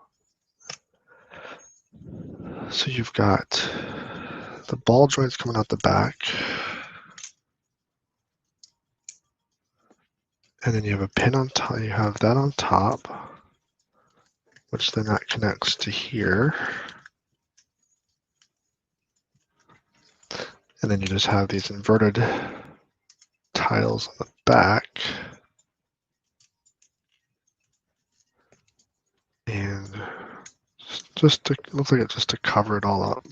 So you've got the ball joints coming out the back. And then you have a pin on top. You have that on top, which then that connects to here. And then you just have these inverted tiles on the back. And just to, looks like it's just to cover it all up.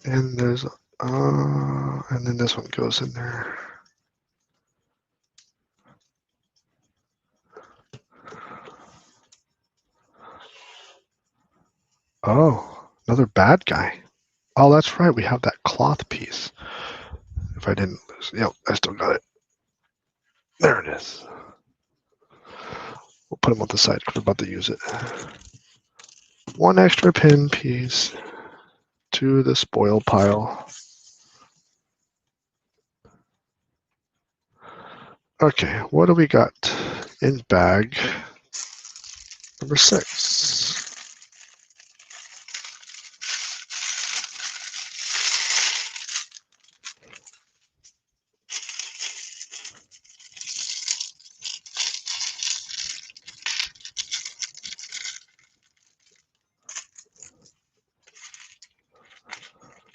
And there's and then this one goes in there. Oh, another bad guy. Oh, that's right. We have that cloth piece. If I didn't lose. Yep, I still got it. There it is. We'll put him on the side because we're about to use it. One extra pin piece to the spoil pile. Okay, what do we got in bag number 6?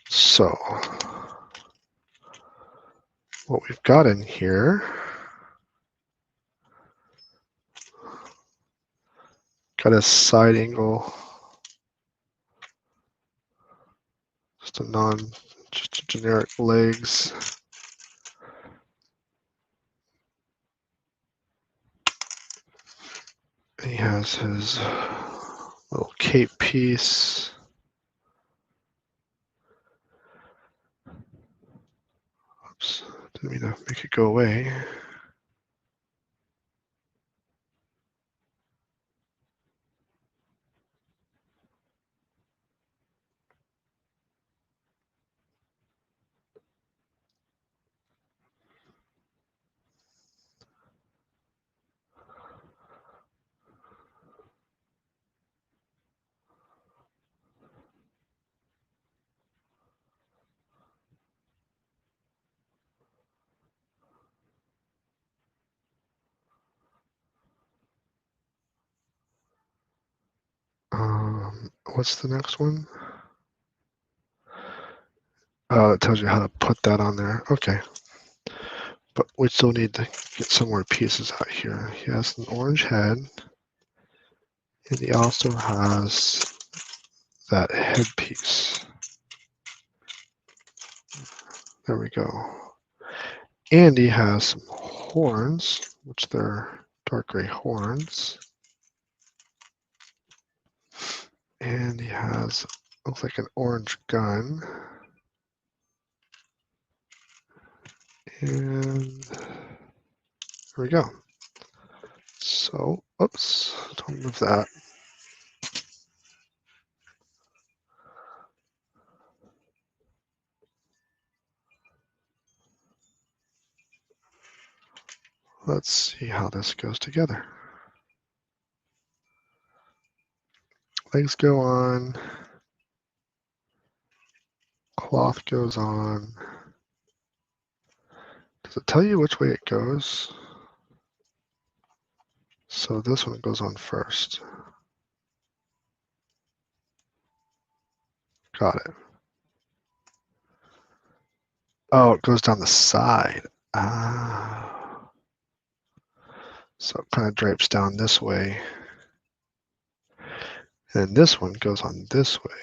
So, what we've got in here, got a side angle, just a generic legs. He has his little cape piece. Oops, didn't mean to make it go away. What's the next one? It tells you how to put that on there. Okay. But we still need to get some more pieces out here. He has an orange head. And he also has that headpiece. There we go. And he has some horns, which they're dark gray horns. And he has, looks like an orange gun. And there we go. So, oops, don't move that. Let's see how this goes together. Legs go on. Cloth goes on. Does it tell you which way it goes? So this one goes on first. Got it. Oh, it goes down the side. Ah. So it kind of drapes down this way. And this one goes on this way.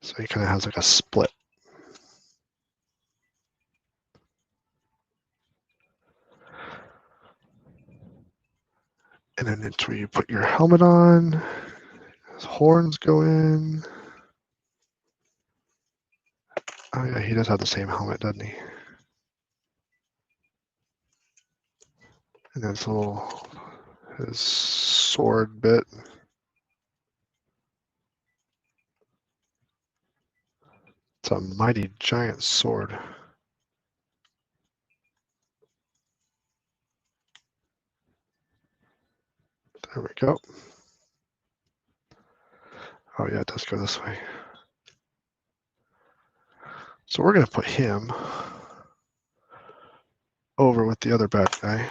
So he kind of has like a split. And then it's where you put your helmet on. His horns go in. Oh yeah, he does have the same helmet, doesn't he? And then his sword bit. It's a mighty giant sword. There we go. Oh yeah, it does go this way. So we're gonna put him over with the other bad guy.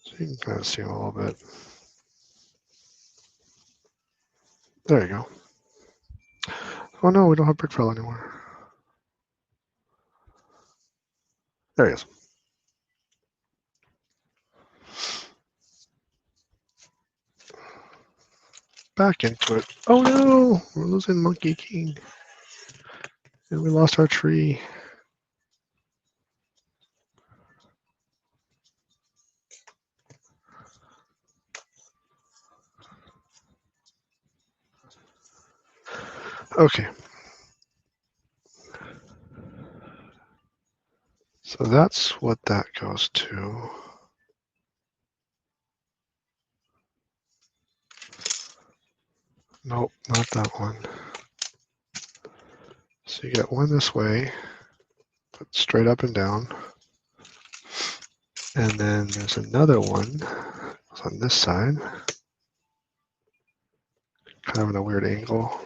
So you can kind of see him a little bit. There you go. Oh no, we don't have BrickFella anymore. There he is. Back into it. Oh no, we're losing Monkey King. And we lost our tree. Okay. So that's what that goes to. Nope, not that one. So you get one this way, put straight up and down. And then there's another one on this side, kind of in a weird angle.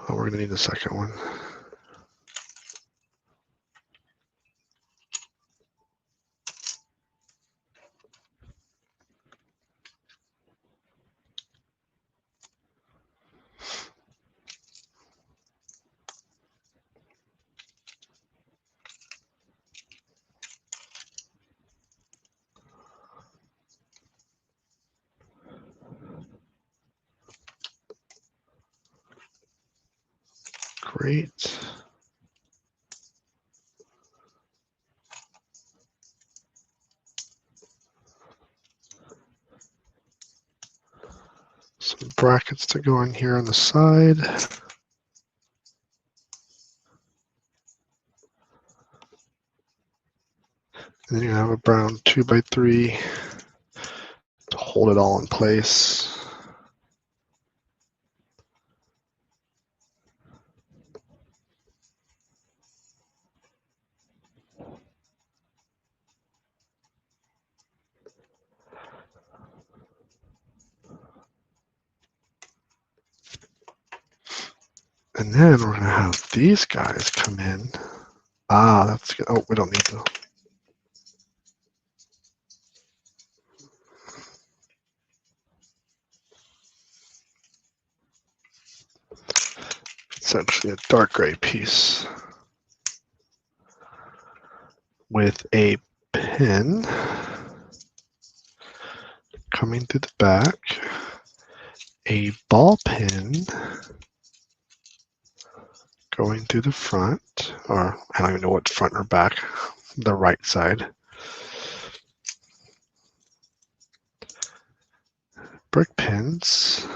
Oh, we're gonna need the second one. Great. Some brackets to go in here on the side. And then you have a brown 2x3 to hold it all in place. And then we're gonna have these guys come in. Ah, that's good. Oh, we don't need to. It's actually a dark gray piece with a pin coming through the back, a ball pin going through the front, or I don't even know what's front or back, the right side. Brick pins.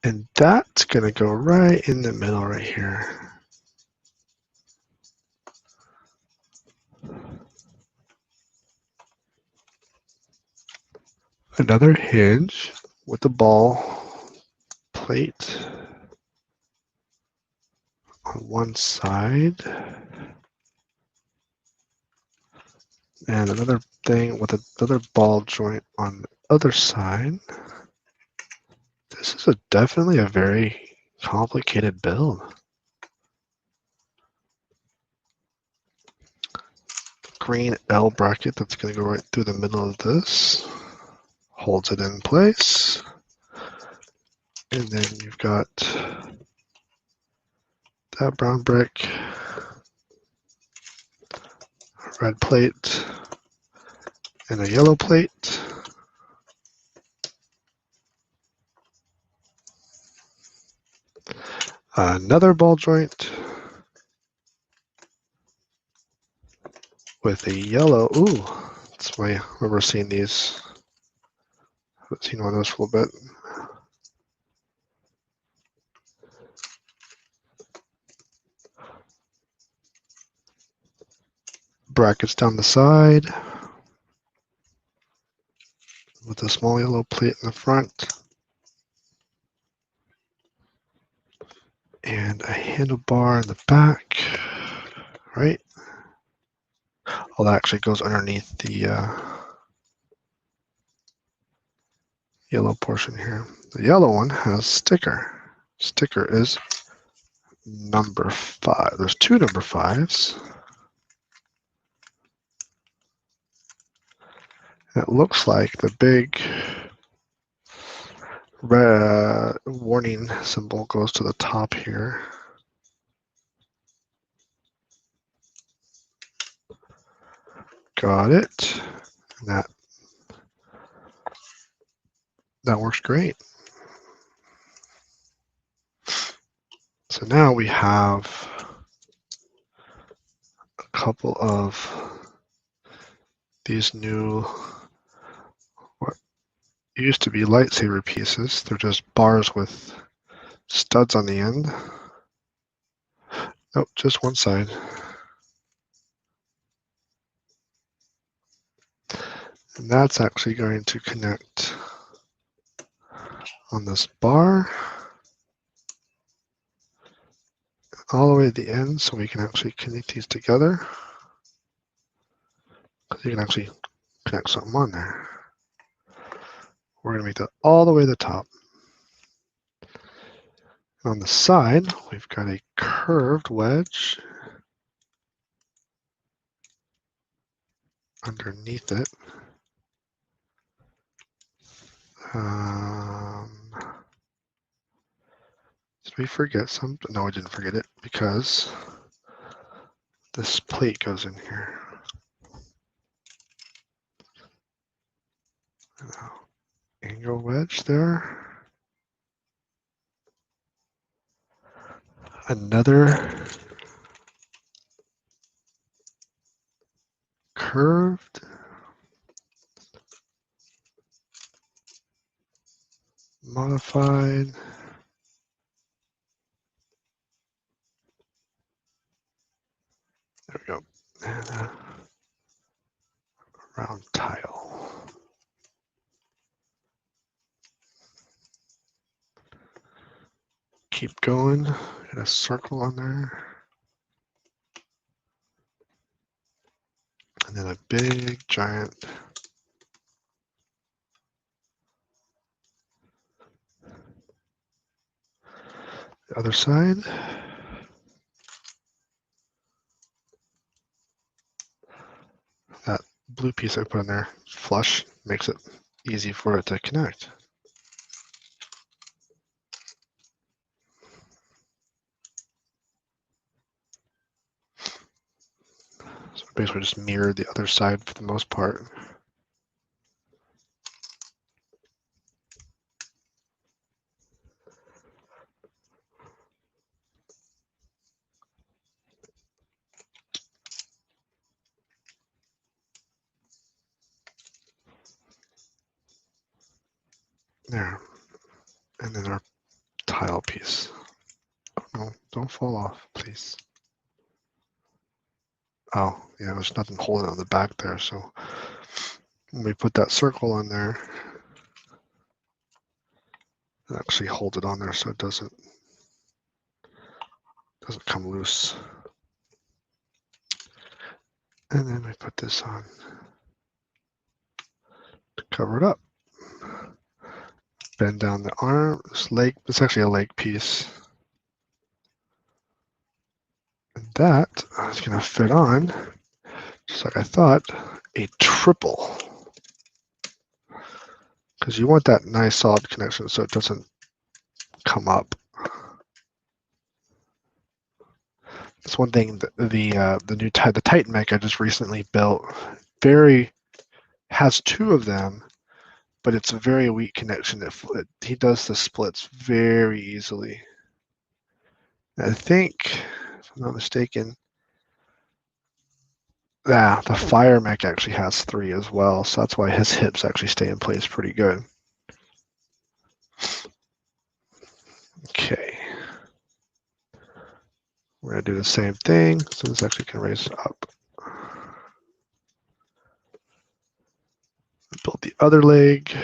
And that's going to go right in the middle right here. Another hinge with the ball plate on one side. And another thing with another ball joint on the other side. This is definitely a very complicated build. Green L bracket that's going to go right through the middle of this. Holds it in place. And then you've got that brown brick, a red plate, and a yellow plate. Another ball joint with a yellow. Ooh, that's why I remember seeing these. I haven't seen one of those for a little bit. Brackets down the side with a small yellow plate in the front. And a handlebar in the back, right? Oh, that actually goes underneath the yellow portion here. The yellow one has sticker. Sticker is number 5. There's 2 number 5s. It looks like the big red warning symbol goes to the top here. Got it. And that works great. So now we have a couple of these new, what used to be lightsaber pieces. They're just bars with studs on the end. Nope, just one side. And that's actually going to connect on this bar all the way at the end, so we can actually connect these together. You can actually connect something on there. We're going to make that all the way to the top. On the side, we've got a curved wedge underneath it. Did we forget something? No, we didn't forget it because this plate goes in here. Angle wedge there. Another curved. Modified. There we go. And a round tile. Keep going. Get a circle on there. And then a big, giant the other side. That blue piece I put in there, flush, makes it easy for it to connect. So basically just mirrored the other side for the most part. There. And then our tile piece. Oh, no, don't fall off, please. Oh, yeah, there's nothing holding on the back there. So when we put that circle on there, it actually holds it on there so it doesn't come loose. And then we put this on to cover it up. Bend down the arm, this leg, it's actually a leg piece. And that is going to fit on, just like I thought, a triple. Because you want that nice solid connection so it doesn't come up. That's one thing that the Titan mech I just recently built has two of them, but it's a very weak connection. He does the splits very easily. I think, if I'm not mistaken, the Fire mech actually has 3 as well, so that's why his hips actually stay in place pretty good. Okay. We're going to do the same thing, so this actually can raise up. Build the other leg.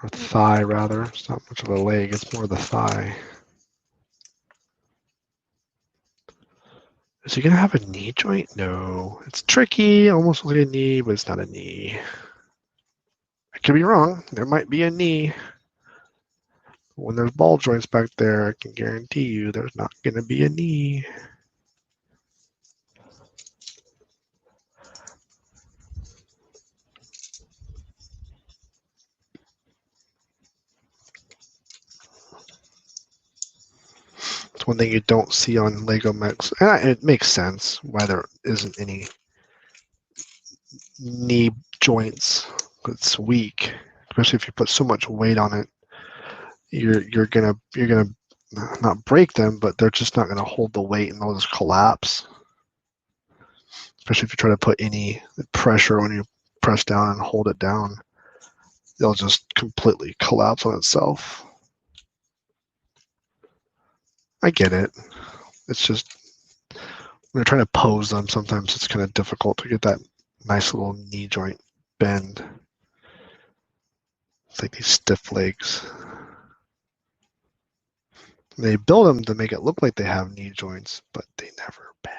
Or thigh, rather. It's not much of a leg, it's more the thigh. Is he going to have a knee joint? No. It's tricky, almost like a knee, but it's not a knee. I could be wrong. There might be a knee. When there's ball joints back there, I can guarantee you there's not going to be a knee. It's one thing you don't see on Lego mechs, and it makes sense why there isn't any knee joints. It's weak, especially if you put so much weight on it. You're gonna not break them, but they're just not going to hold the weight and they'll just collapse. Especially if you try to put any pressure when you press down and hold it down, they'll just completely collapse on itself. I get it. It's just when you're trying to pose them, sometimes it's kind of difficult to get that nice little knee joint bend. It's like these stiff legs. They build them to make it look like they have knee joints, but they never bend.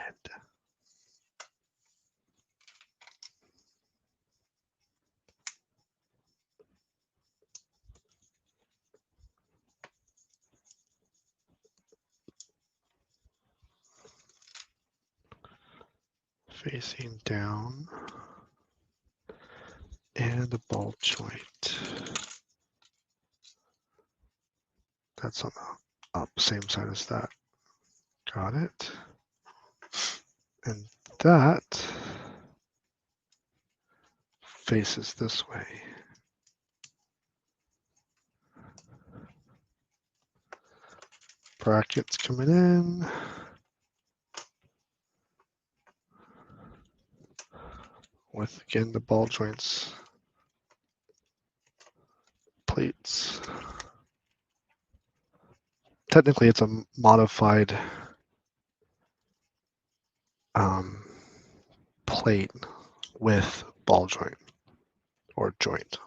Facing down, and the ball joint. That's on the up, same side as that. Got it. And that faces this way. Brackets coming in. With, again, the ball joints, plates. Technically, it's a modified plate with ball joint or joint.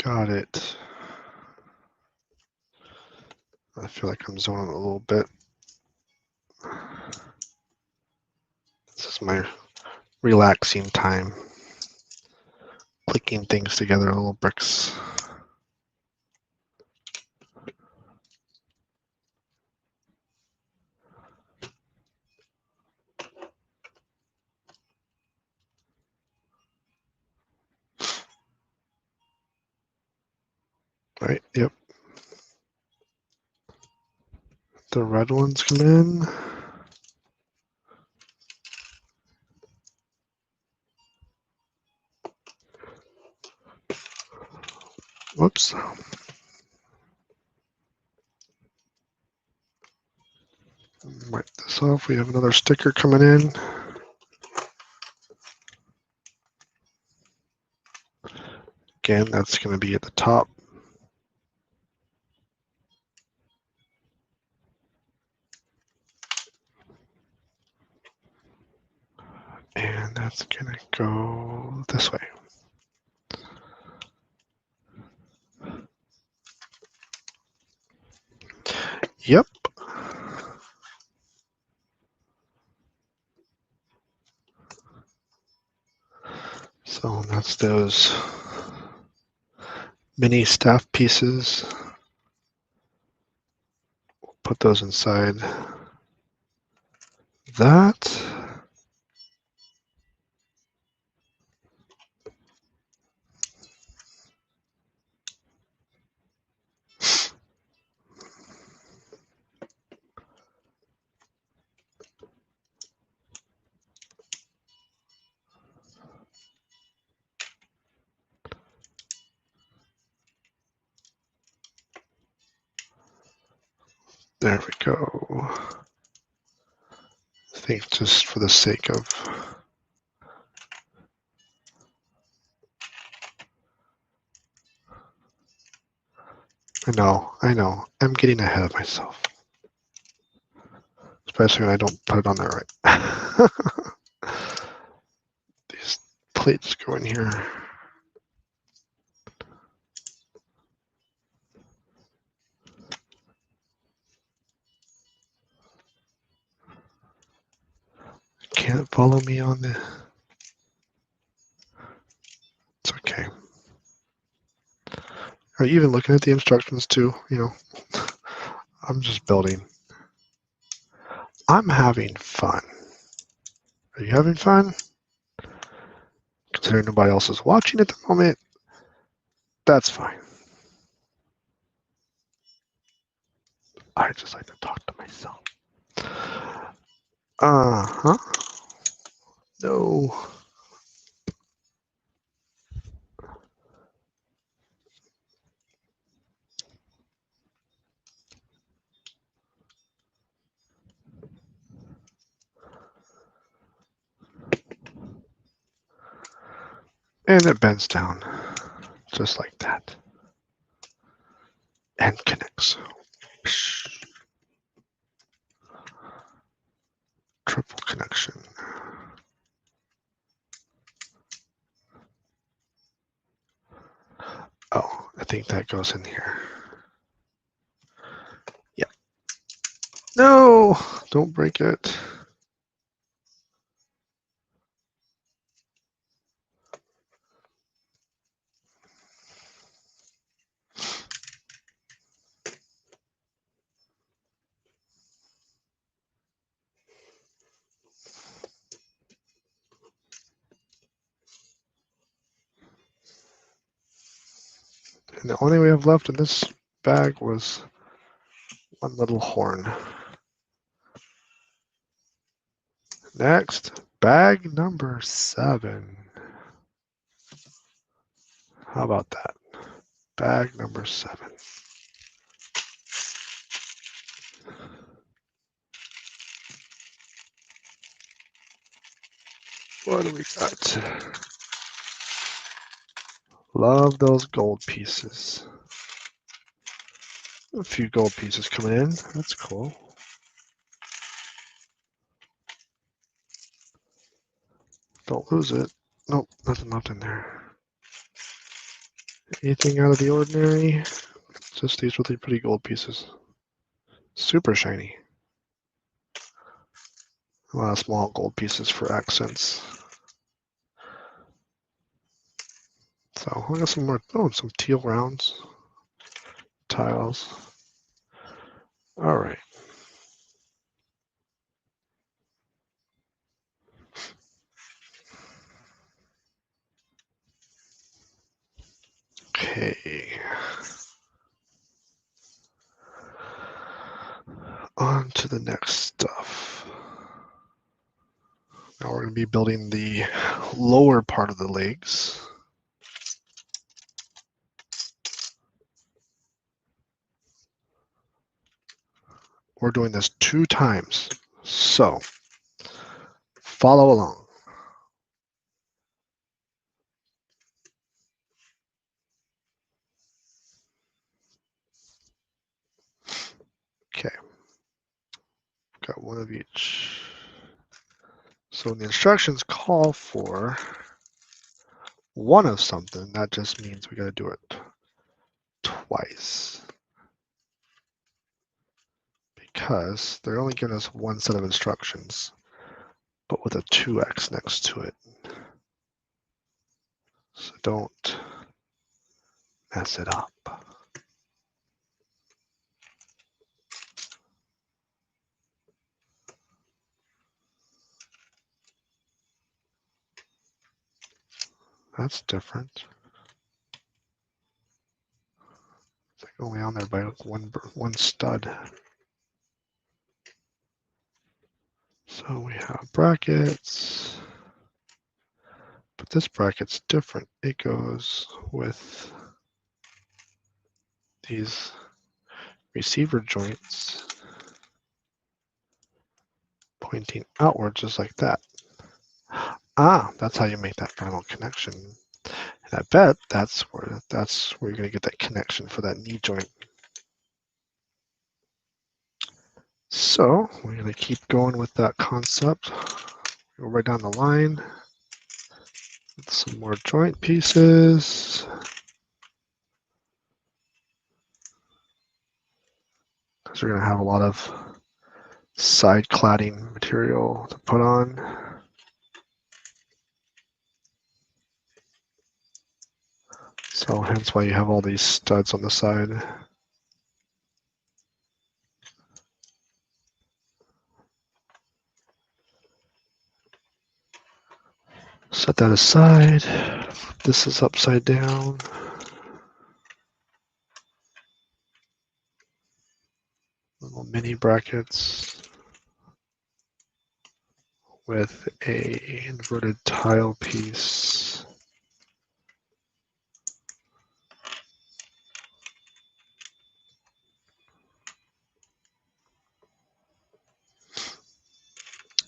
Got it. I feel like I'm zoning a little bit. This is my relaxing time. Clicking things together, little bricks. Right, yep. The red ones come in. Whoops. Wipe this off. We have another sticker coming in. Again, that's going to be at the top. And that's going to go this way. Yep. So that's those mini staff pieces. We'll put those inside that. There we go. I think just for the sake of I know. I'm getting ahead of myself. Especially when I don't put it on there right. These plates go in here. can't follow me on the... It's okay. Are you even looking at the instructions too? You know, I'm just building. I'm having fun. Are you having fun? Considering nobody else is watching at the moment, that's fine. I just like to talk to myself. Uh-huh. No. And it bends down, just like that. And connects. Triple connection. Oh, I think that goes in here. Yeah. No, don't break it. And the only thing we have left in this bag was one little horn. Next, bag number 7. How about that? Bag number 7. What do we got? Love those gold pieces. A few gold pieces coming in. That's cool. Don't lose it. Nope, nothing left in there. Anything out of the ordinary? Just these really pretty gold pieces. Super shiny. A lot of small gold pieces for accents. So I got some more. Oh, some teal rounds. Tiles. All right. Okay. On to the next stuff. Now we're going to be building the lower part of the legs. We're doing this 2 times. So follow along. Okay. Got one of each. So when the instructions call for one of something, that just means we got to do it twice. Because they're only giving us one set of instructions, but with a 2x next to it. So don't mess it up. That's different. It's like only on there by one stud. So we have brackets, but this bracket's different. It goes with these receiver joints pointing outward just like that. Ah, that's how you make that final connection. And I bet that's where you're going to get that connection for that knee joint. So we're going to keep going with that concept. Go right down the line with some more joint pieces. Because we're going to have a lot of side cladding material to put on. So hence why you have all these studs on the side. Set that aside. This is upside down. Little mini brackets with a inverted tile piece.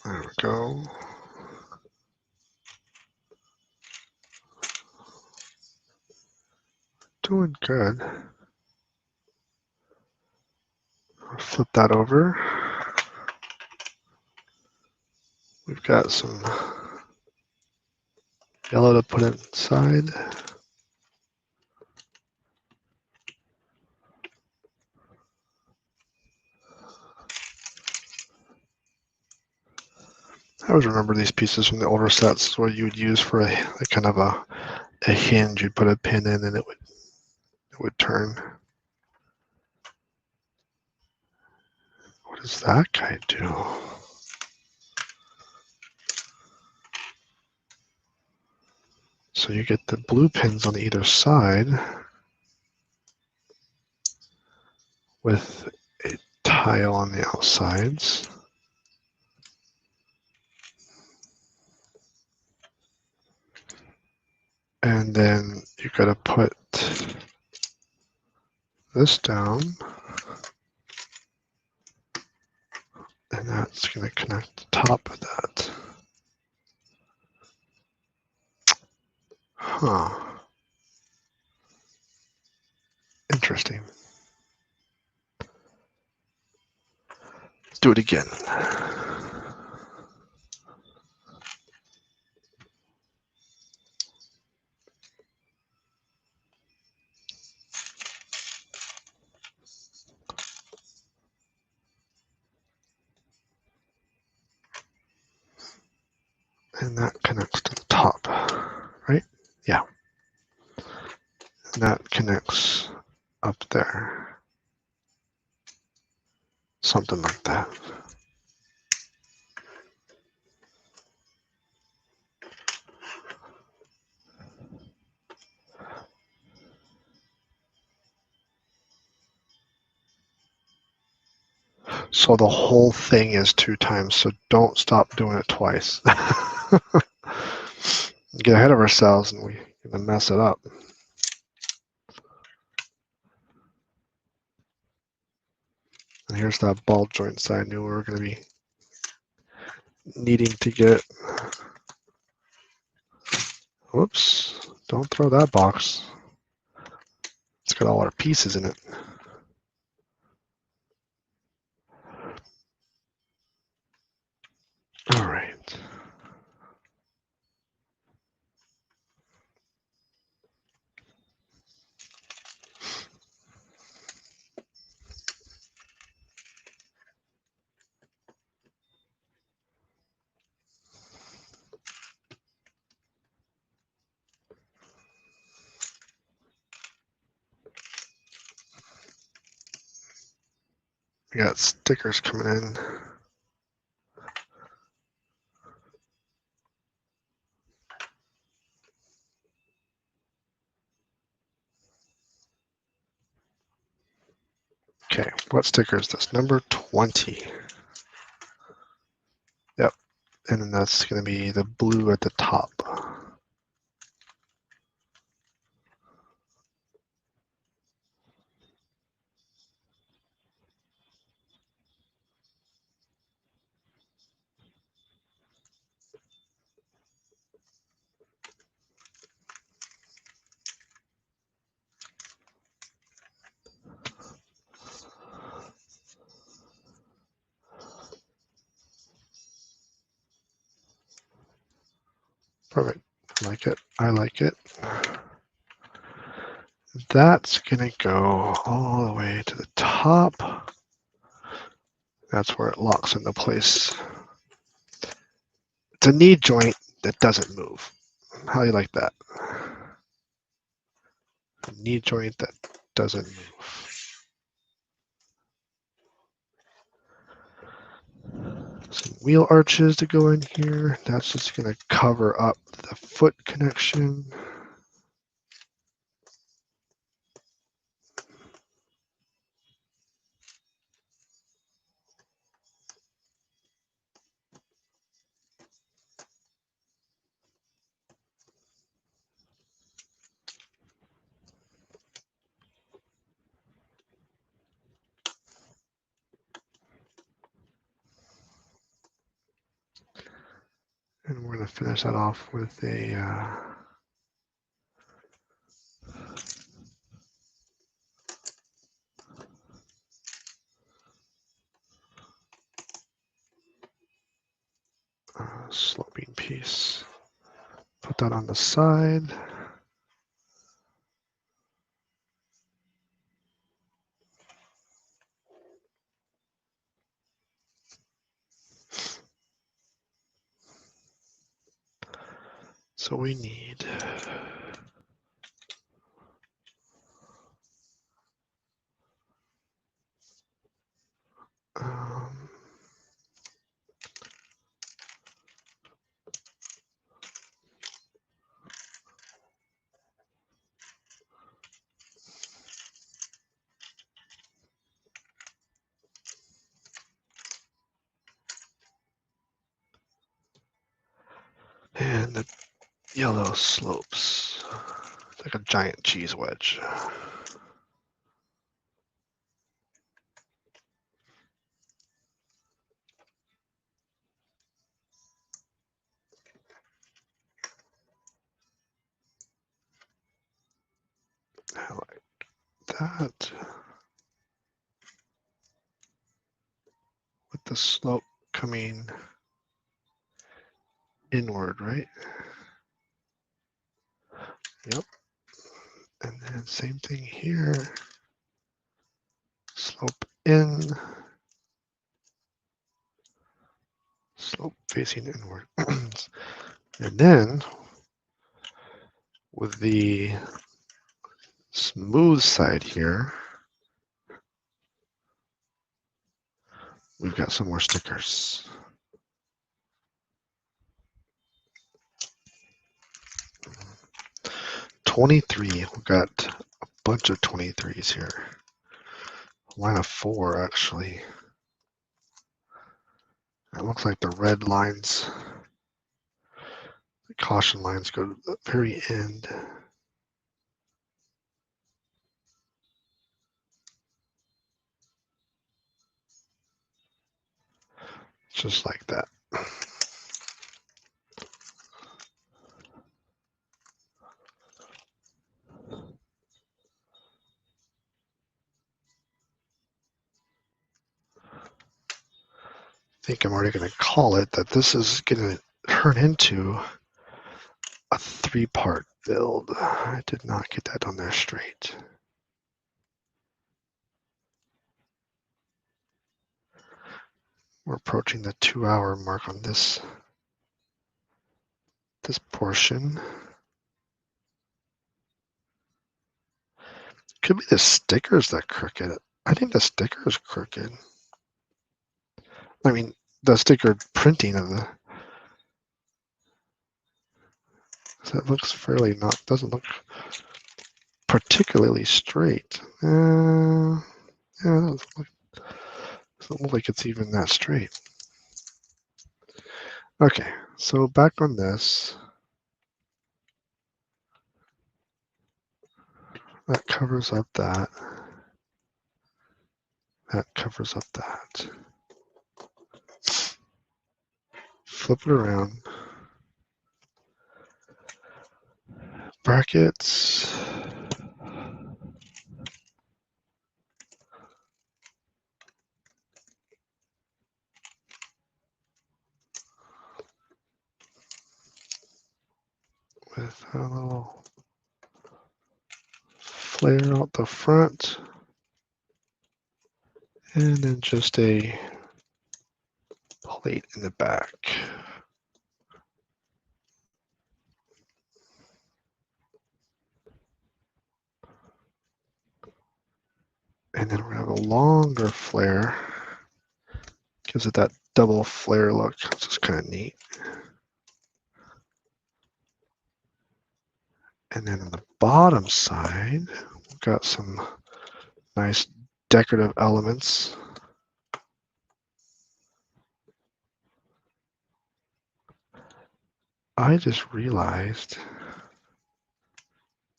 There we go. Doing good. Flip that over. We've got some yellow to put inside. I always remember these pieces from the older sets, what you would use for a kind of a hinge. You'd put a pin in and it would turn. What does that guy do? So you get the blue pins on either side with a tile on the outsides. And then you got to put this down, and that's going to connect the top of that. Huh. Interesting. Let's do it again. And that connects to the top, right? Yeah. And that connects up there. Something like that. So the whole thing is 2 times, so don't stop doing it twice. Get ahead of ourselves and we're going to mess it up. And here's that ball joint side I knew we were going to be needing to get. Whoops, don't throw that box. It's got all our pieces in it. All right. We got stickers coming in. Okay, what sticker is this? Number 20. Yep, and then that's going to be the blue at the top. Perfect. I like it. I like it. That's going to go all the way to the top. That's where it locks into place. It's a knee joint that doesn't move. How do you like that? knee joint that doesn't move. Some wheel arches to go in here. That's just going to cover up the foot connection. And we're going to finish that off with a sloping piece. Put that on the side. So we need and the yellow slopes. It's like a giant cheese wedge. I like that. With the slope coming inward, right? Yep. And then same thing here. Slope in. Slope facing inward. And then with the smooth side here, we've got some more stickers. We've got a bunch of 23s here. Line of 4, actually. It looks like the red lines, the caution lines go to the very end. Just like that. I think I'm already going to call it that this is going to turn into a 3-part build. I did not get that on there straight. We're approaching the 2-hour mark on this portion. Could be the stickers that crooked. I think the sticker is crooked. I mean, the sticker printing of the. So it looks fairly doesn't look particularly straight. Yeah, it doesn't look like it's even that straight. Okay, so back on this. That covers up that. That covers up that. Flip it around. Brackets. With a little flare out the front. And then just a plate in the back. And then we're going to have a longer flare. Gives it that double flare look, which is kind of neat. And then on the bottom side, we've got some nice decorative elements. I just realized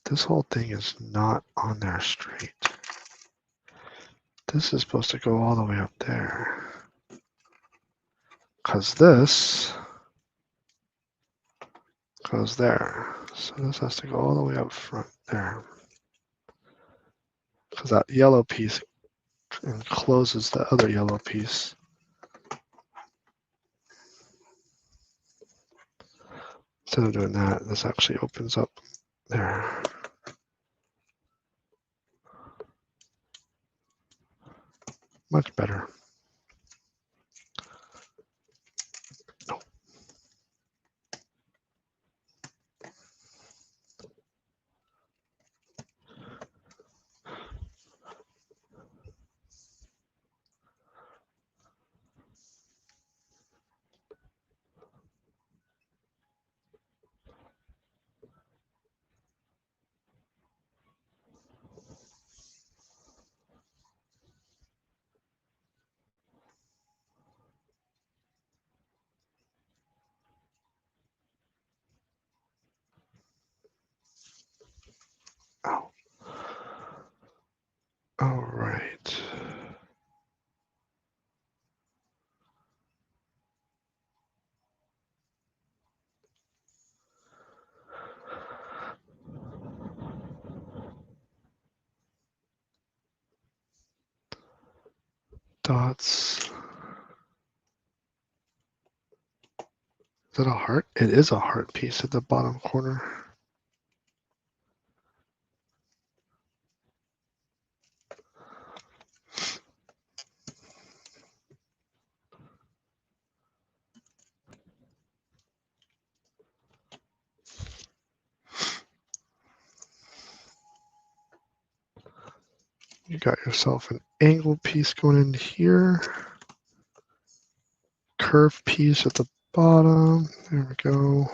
this whole thing is not on there straight. This is supposed to go all the way up there. Because this goes there. So this has to go all the way up front there. Because that yellow piece encloses the other yellow piece. Instead of doing that, this actually opens up there. Much better. Oh. All right. Dots. Is that a heart? It is a heart piece at the bottom corner. You got yourself an angled piece going in here. Curved piece at the bottom. There we go.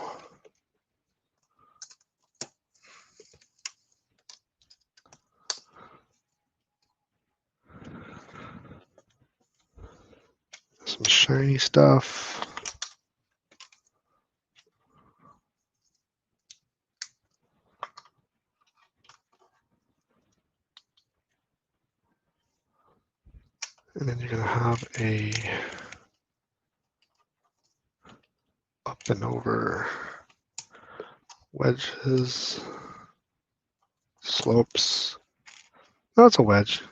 Some shiny stuff. And then you're going to have a up and over wedges, slopes. No, it's a wedge.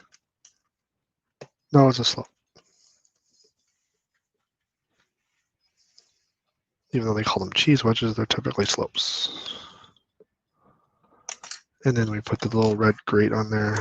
No, it's a slope. Even though they call them cheese wedges, they're typically slopes. And then we put the little red grate on there.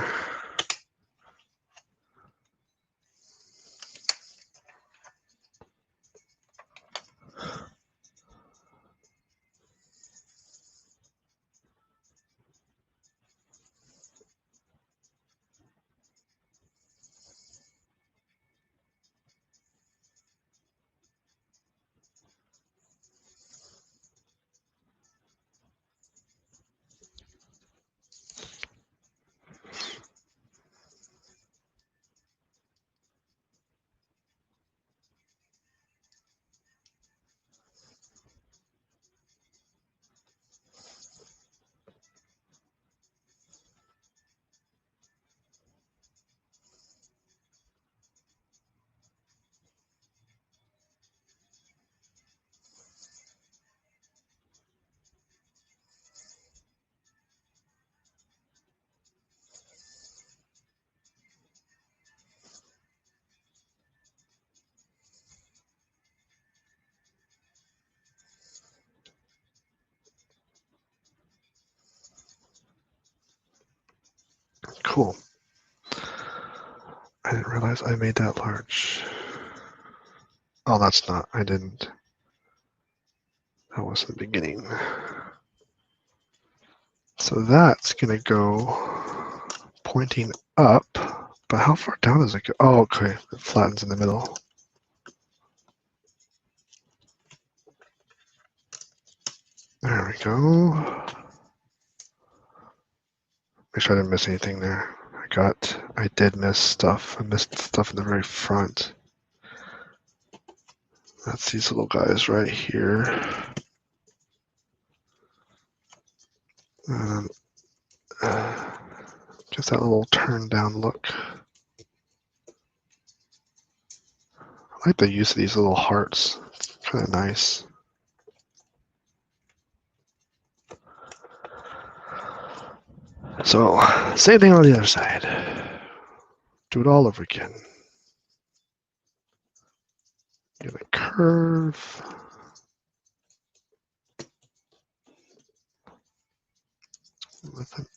Cool. I didn't realize I made that large. Oh, that's not. I didn't. That was the beginning. So that's going to go pointing up But how far down does it go? Oh, okay. It flattens in the middle. There we go. Make sure I didn't miss anything there. I did miss stuff. I missed stuff in the very front. That's these little guys right here. And just that little turn down look. I like the use of these little hearts. It's kind of nice. So, same thing on the other side. Do it all over again. Get a curve. With it.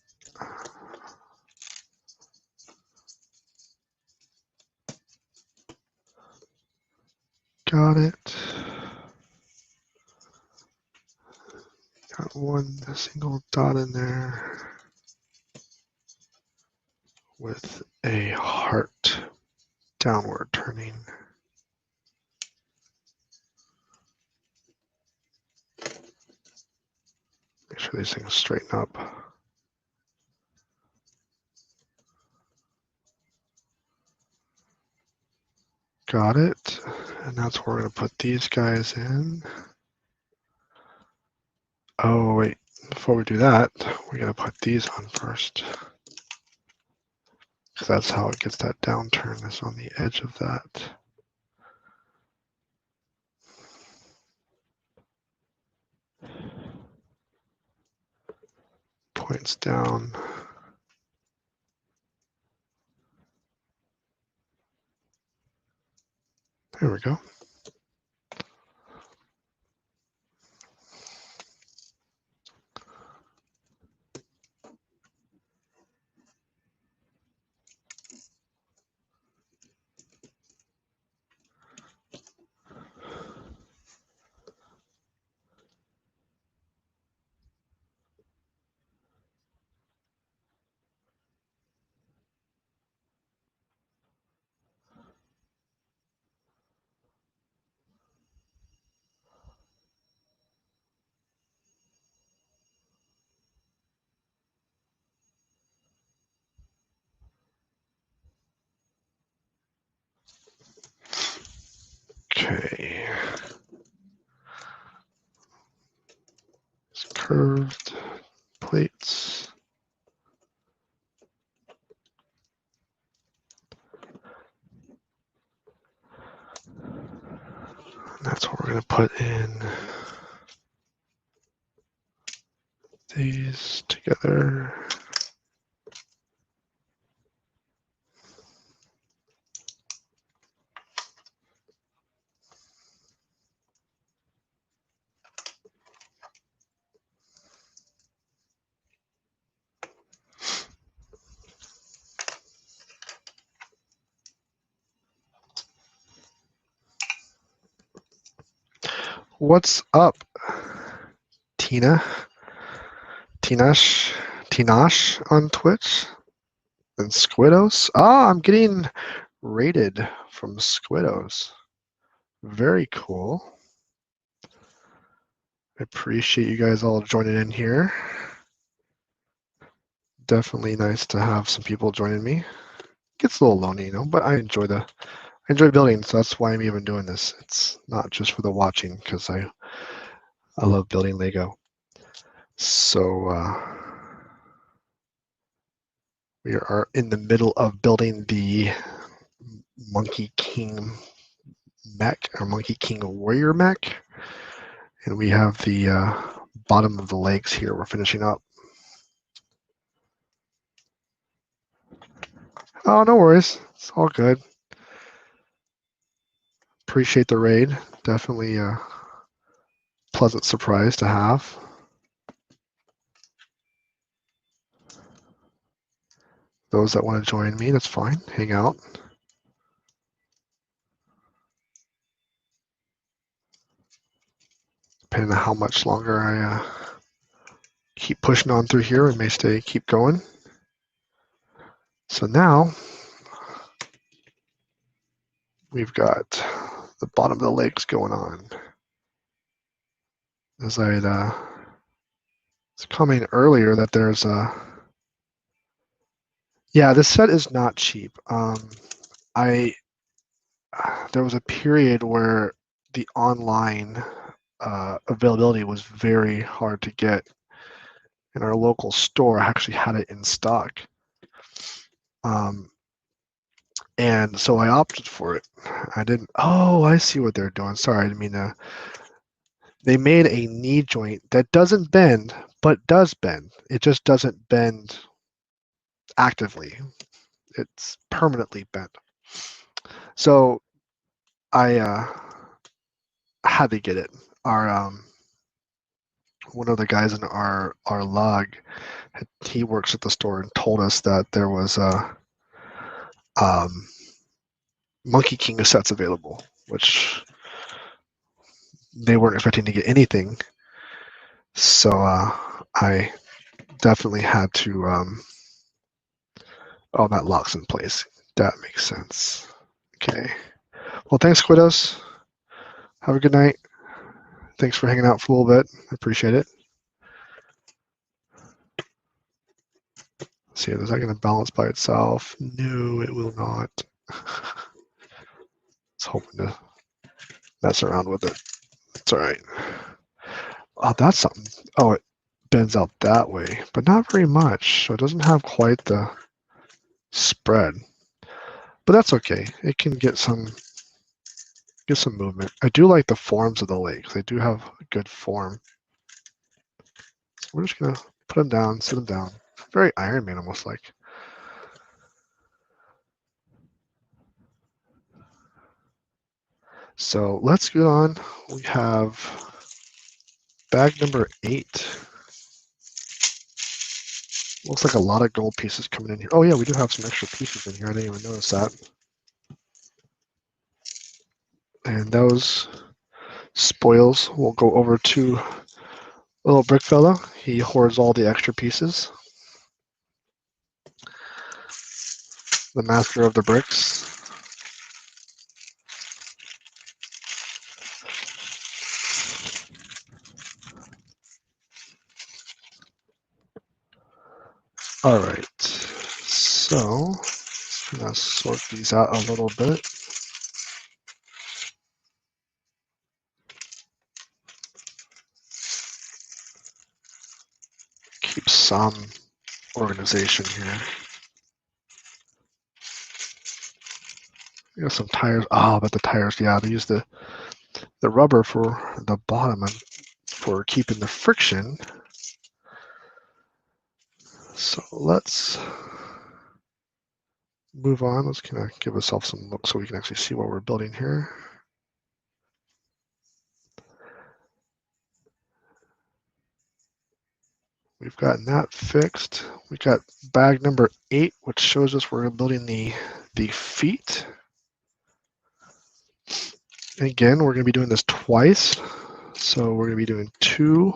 Got it. Got one single dot in there with a heart downward turning. Make sure these things straighten up. Got it. And that's where we're going to put these guys in. Oh, wait. Before we do that, we're going to put these on first. Because that's how it gets that downturn, is on the edge of that. Points down. There we go. Okay. It's curved plates. And that's what we're going to put in these together. What's up, Tina? Tinash on Twitch? And Squidos? Ah, I'm getting rated from Squidos. Very cool. I appreciate you guys all joining in here. Definitely nice to have some people joining me. Gets a little lonely, you know, but I enjoy building, so that's why I'm even doing this. It's not just for the watching, because I love building Lego. So we are in the middle of building the Monkey King Mech, or Monkey King Warrior Mech, and we have the bottom of the legs here we're finishing up. Oh, no worries. It's all good. Appreciate the raid. Definitely a pleasant surprise to have. Those that want to join me, that's fine. Hang out. Depending on how much longer I keep pushing on through here, we may keep going. So now we've got the bottom of the lakes going on. As I was commenting earlier that there's a, yeah, this set is not cheap. There was a period where the online availability was very hard to get, and our local store actually had it in stock. And so I opted for it. I didn't, oh, I see what they're doing. Sorry, I didn't mean to. They made a knee joint that doesn't bend, but does bend. It just doesn't bend actively. It's permanently bent. So I had to get it. Our one of the guys in our log, he works at the store and told us that there was a Monkey King sets available, which they weren't expecting to get anything. So I definitely had to. Oh, that locks in place. That makes sense. Okay. Well, thanks, Quidos. Have a good night. Thanks for hanging out for a little bit. I appreciate it. Let's see, is that going to balance by itself? No, it will not. It's hoping to mess around with it. It's all right. Oh, that's something. Oh, it bends out that way, but not very much. So it doesn't have quite the spread. But that's okay. It can get some movement. I do like the forms of the lakes. They do have a good form. So we're just gonna put them down, sit them down. Very Iron Man almost like. So let's go on. We have bag number 8. Looks like a lot of gold pieces coming in here. Oh yeah, we do have some extra pieces in here. I didn't even notice that. And those spoils will go over to little BrickFella. He hoards all the extra pieces. The master of the bricks. All right, so I'm gonna sort these out a little bit. Keep some organization here. We got some tires. Oh, but the tires, yeah, they use the rubber for the bottom and for keeping the friction. So let's move on. Let's kind of give ourselves some look so we can actually see what we're building here. We've gotten that fixed. We got bag number 8, which shows us we're building the feet. And again, we're going to be doing this twice. So we're going to be doing 2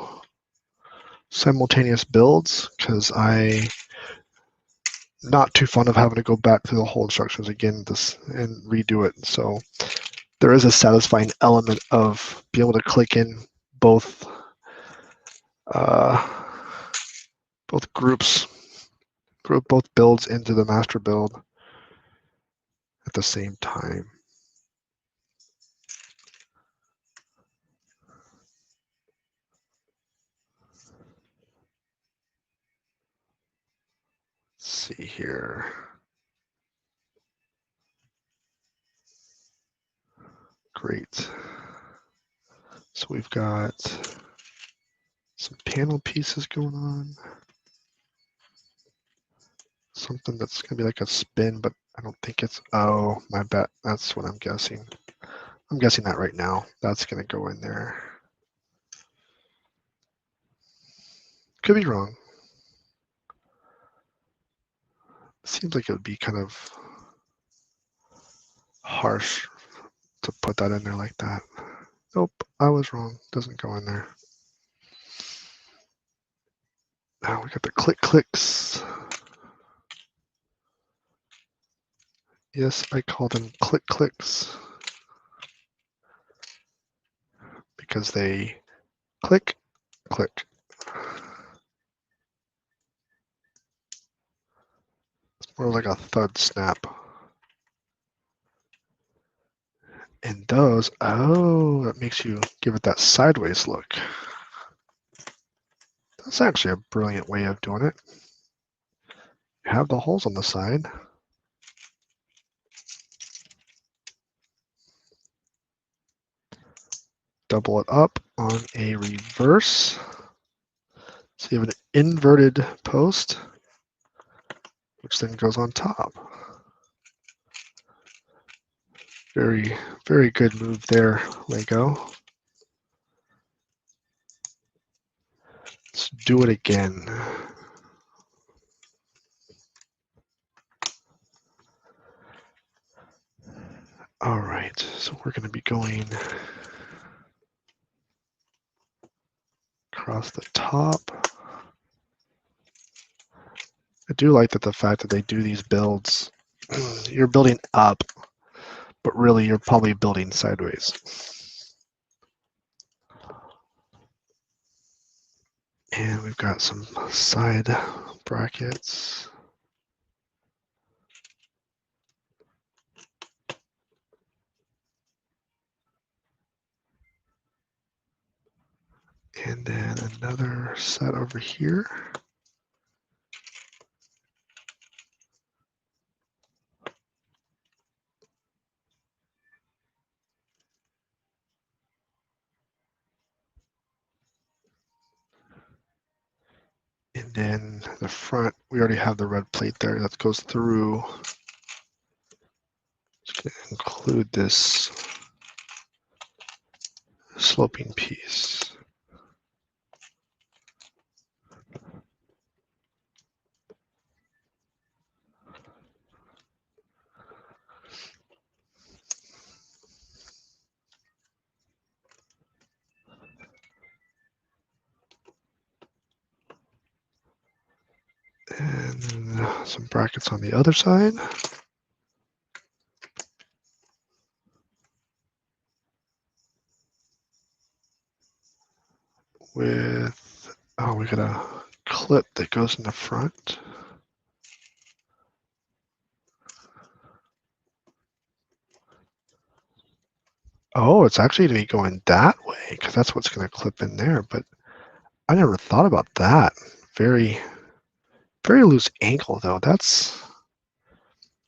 simultaneous builds because I'm not too fond of having to go back through the whole instructions again and redo it. So there is a satisfying element of being able to click in both groups, group both builds into the master build at the same time. Let's see here. Great. So we've got some panel pieces going on. Something that's going to be like a spin, but I don't think it's, oh, my bet. That's what I'm guessing. I'm guessing that right now. That's going to go in there. Could be wrong. Seems like it would be kind of harsh to put that in there like that. Nope, I was wrong. Doesn't go in there. Now we got the clicks. Yes, I call them click clicks because they click, click. It's more like a thud snap. And those, oh, that makes you give it that sideways look. That's actually a brilliant way of doing it. You have the holes on the side. Double it up on a reverse. So you have an inverted post, which then goes on top. Very, very good move there, Lego. Let's do it again. All right, so we're going to be going across the top. I do like that the fact that they do these builds, you're building up, but really you're probably building sideways. And we've got some side brackets. And then another set over here. And then the front, we already have the red plate there that goes through. Just going to include this sloping piece. And then some brackets on the other side. With, oh, we got a clip that goes in the front. Oh, it's actually going to be going that way because that's what's going to clip in there. But I never thought about that. Very, very loose ankle though. That's,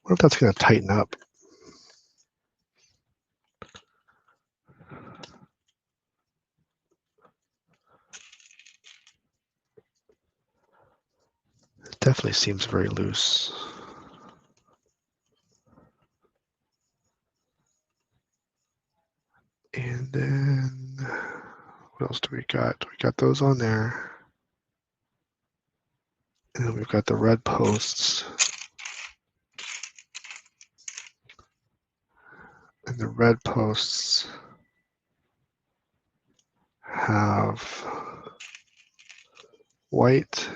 what if that's going to tighten up? It definitely seems very loose. And then what else do we got? We got those on there. And then we've got the red posts. And the red posts have white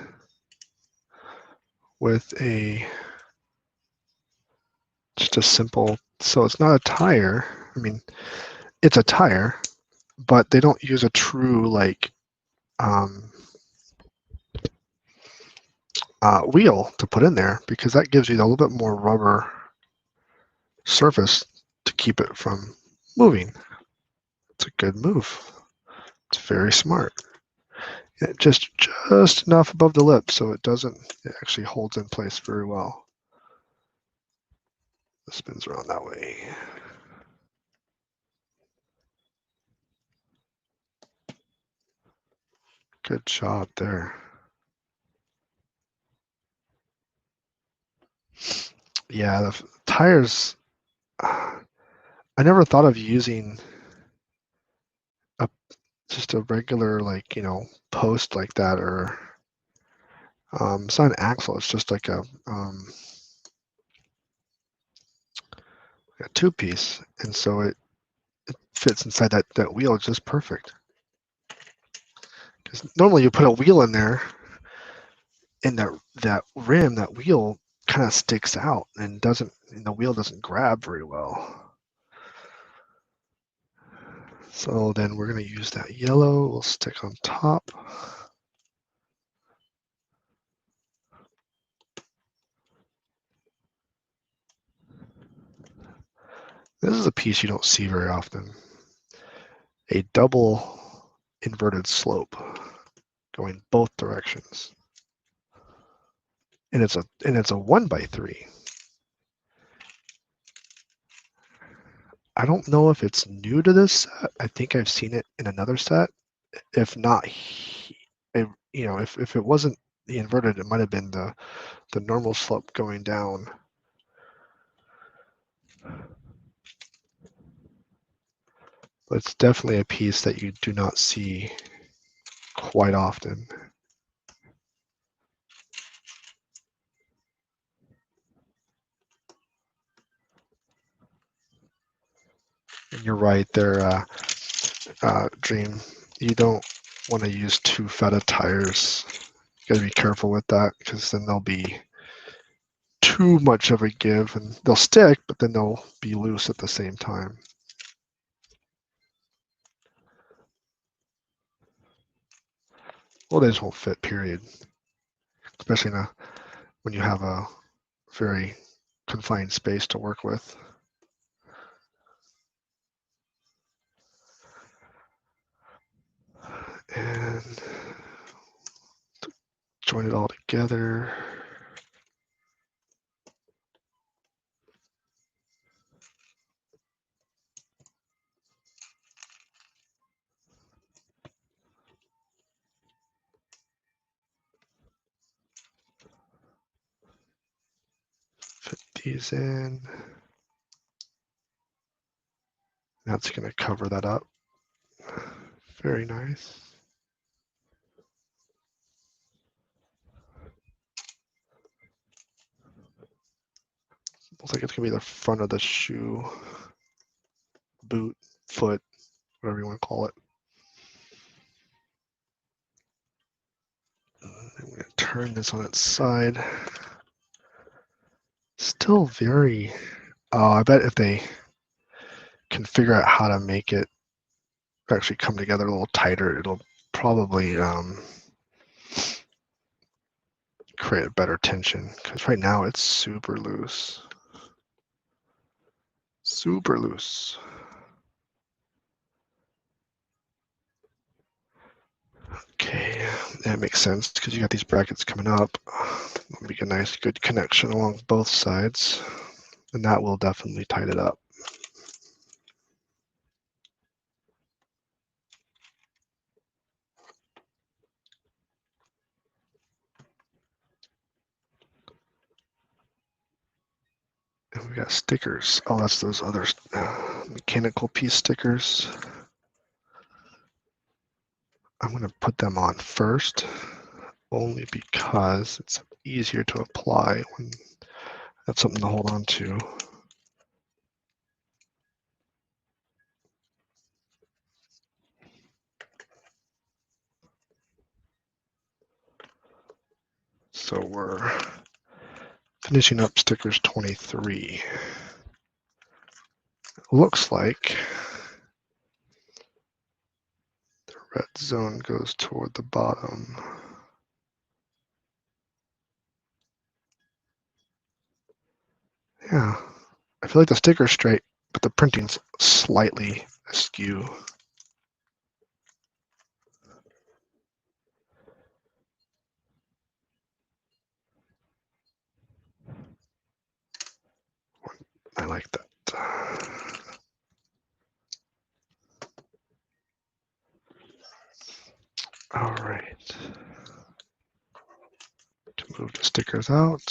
with just a simple, so it's not a tire. I mean, it's a tire, but they don't use a true like wheel to put in there because that gives you a little bit more rubber surface to keep it from moving. It's a good move. It's very smart. Just enough above the lip so it actually holds in place very well. It spins around that way. Good job there. Yeah, the tires, I never thought of using just a regular, like, post like that, or it's not an axle, it's just like a two-piece, and so it fits inside that wheel just perfect. Because normally you put a wheel in there, and that rim, that wheel, kind of sticks out and the wheel doesn't grab very well. So then we're going to use that yellow. We'll stick on top. This is a piece you don't see very often. A double inverted slope going both directions. And it's a 1x3. I don't know if it's new to this set. I think I've seen it in another set. If not, if it wasn't the inverted, it might have been the normal slope going down. But it's definitely a piece that you do not see quite often. And you're right there, Dream. You don't want to use too fat of tires. You got to be careful with that because then they'll be too much of a give and they'll stick, but then they'll be loose at the same time. Well, they just won't fit, period. Especially when you have a very confined space to work with. And join it all together. Fit these in. That's going to cover that up. Very nice. Looks like it's going to be the front of the shoe, boot, foot, whatever you want to call it. I'm going to turn this on its side. Still very, I bet if they can figure out how to make it actually come together a little tighter, it'll probably create a better tension, because right now it's super loose. Super loose. Okay, that makes sense because you got these brackets coming up. That'll make a nice, good connection along both sides, and that will definitely tighten it up. And we got stickers. Oh, that's those other mechanical piece stickers. I'm going to put them on first, only because it's easier to apply when that's something to hold on to. So we're finishing up stickers 23. It looks like the red zone goes toward the bottom. Yeah, I feel like the sticker's straight, but the printing's slightly askew. I like that. All right. To move the stickers out.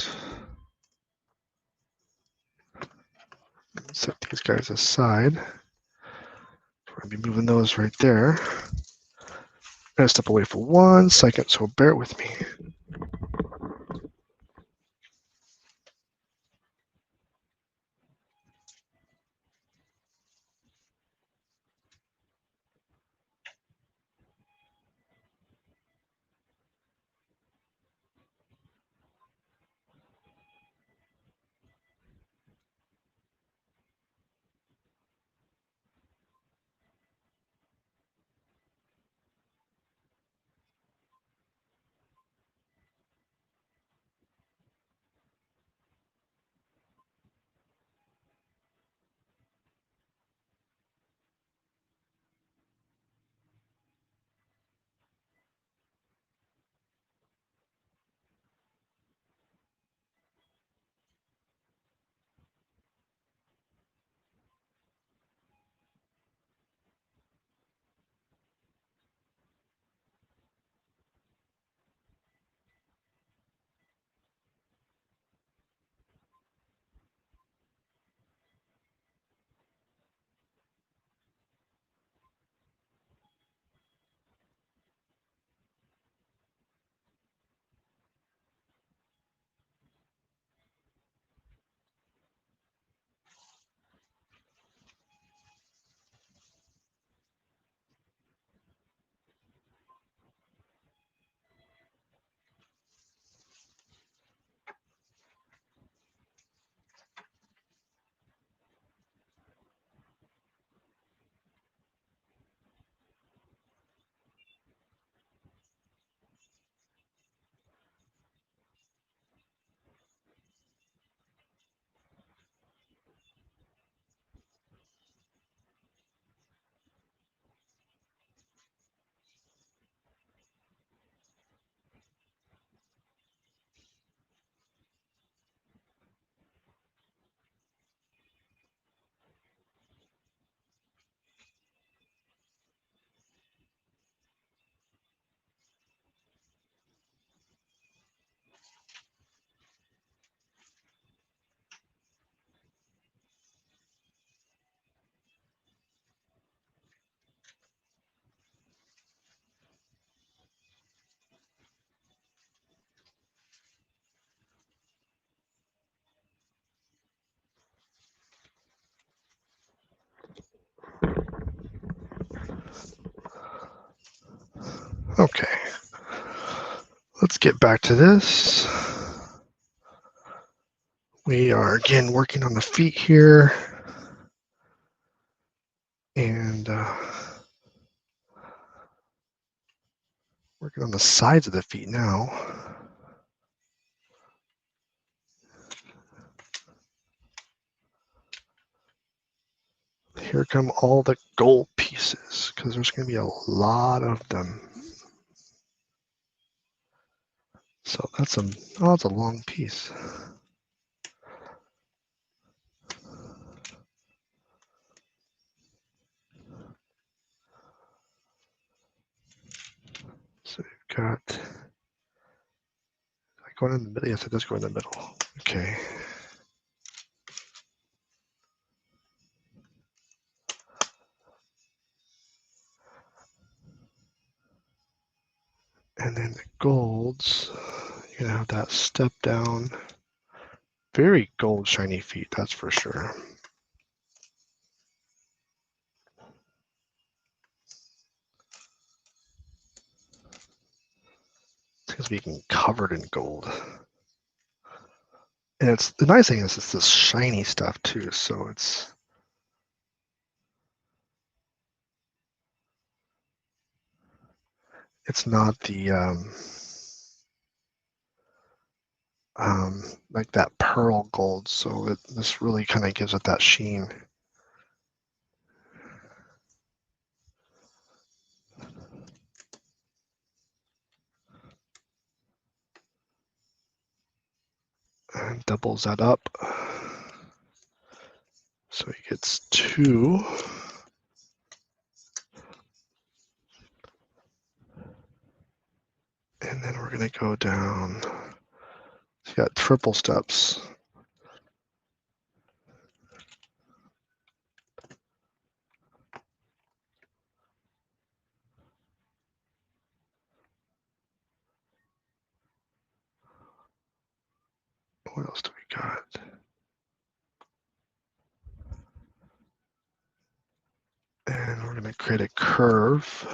Set these guys aside. We're going to be moving those right there. I'm going to step away for 1 second, so bear with me. Okay, let's get back to this. We are again working on the feet here, and working on the sides of the feet now. Here come all the gold pieces, because there's going to be a lot of them. So that's that's a long piece. So you've got, going in the middle? Yes, it does go in the middle. Okay. And then the golds, you're going to have that step down. Very gold shiny feet, that's for sure. It's going to be covered in gold. And it's the nice thing is it's this shiny stuff too, so it's not the like that pearl gold, so this really kind of gives it that sheen. And doubles that up. So he gets 2. And then we're going to go down. He's got triple steps. What else do we got? And we're going to create a curve.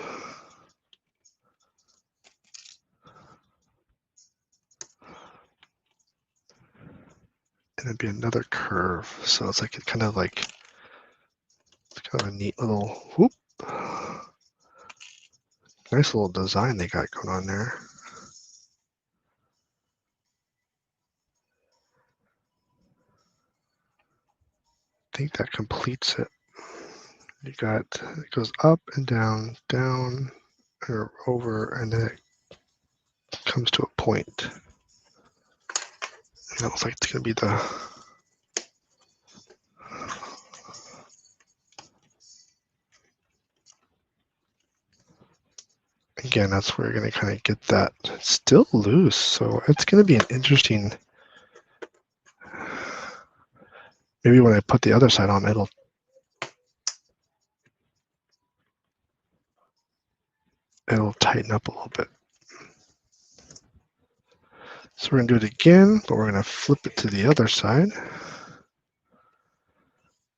And it'd be another curve. So it's like kind of a neat little whoop. Nice little design they got going on there. I think that completes it. You got, it goes up and down, down, or over, and then it comes to a point. And that looks like it's going to be the again, that's where you're going to kind of get that. It's still loose, so it's going to be an interesting. Maybe when I put the other side on, it'll tighten up a little bit. So we're going to do it again, but we're going to flip it to the other side.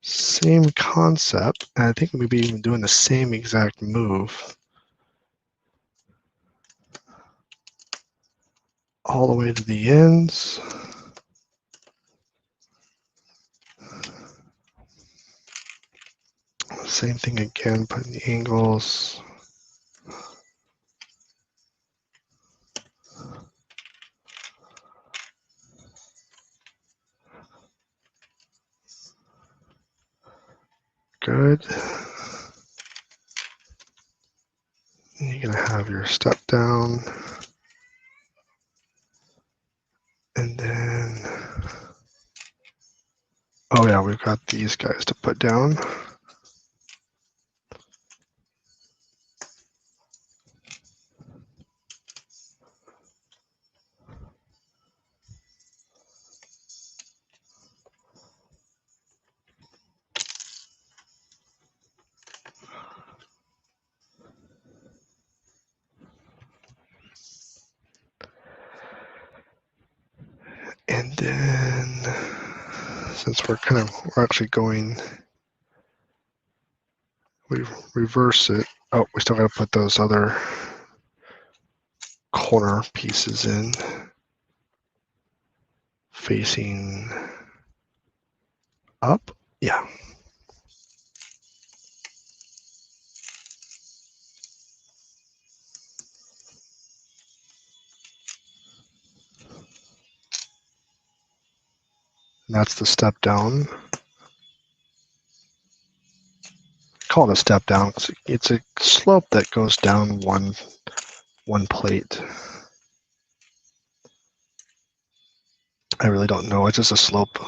Same concept, and I think maybe even doing the same exact move. All the way to the ends. Same thing again, putting the angles. Good. And you're going to have your step down. And then, oh yeah, we've got these guys to put down. And then, since we're actually going, we reverse it. Oh, we still got to put those other corner pieces in, facing up. Yeah. And that's the step down. Call it a step down. It's a slope that goes down one plate. I really don't know. It's just a slope.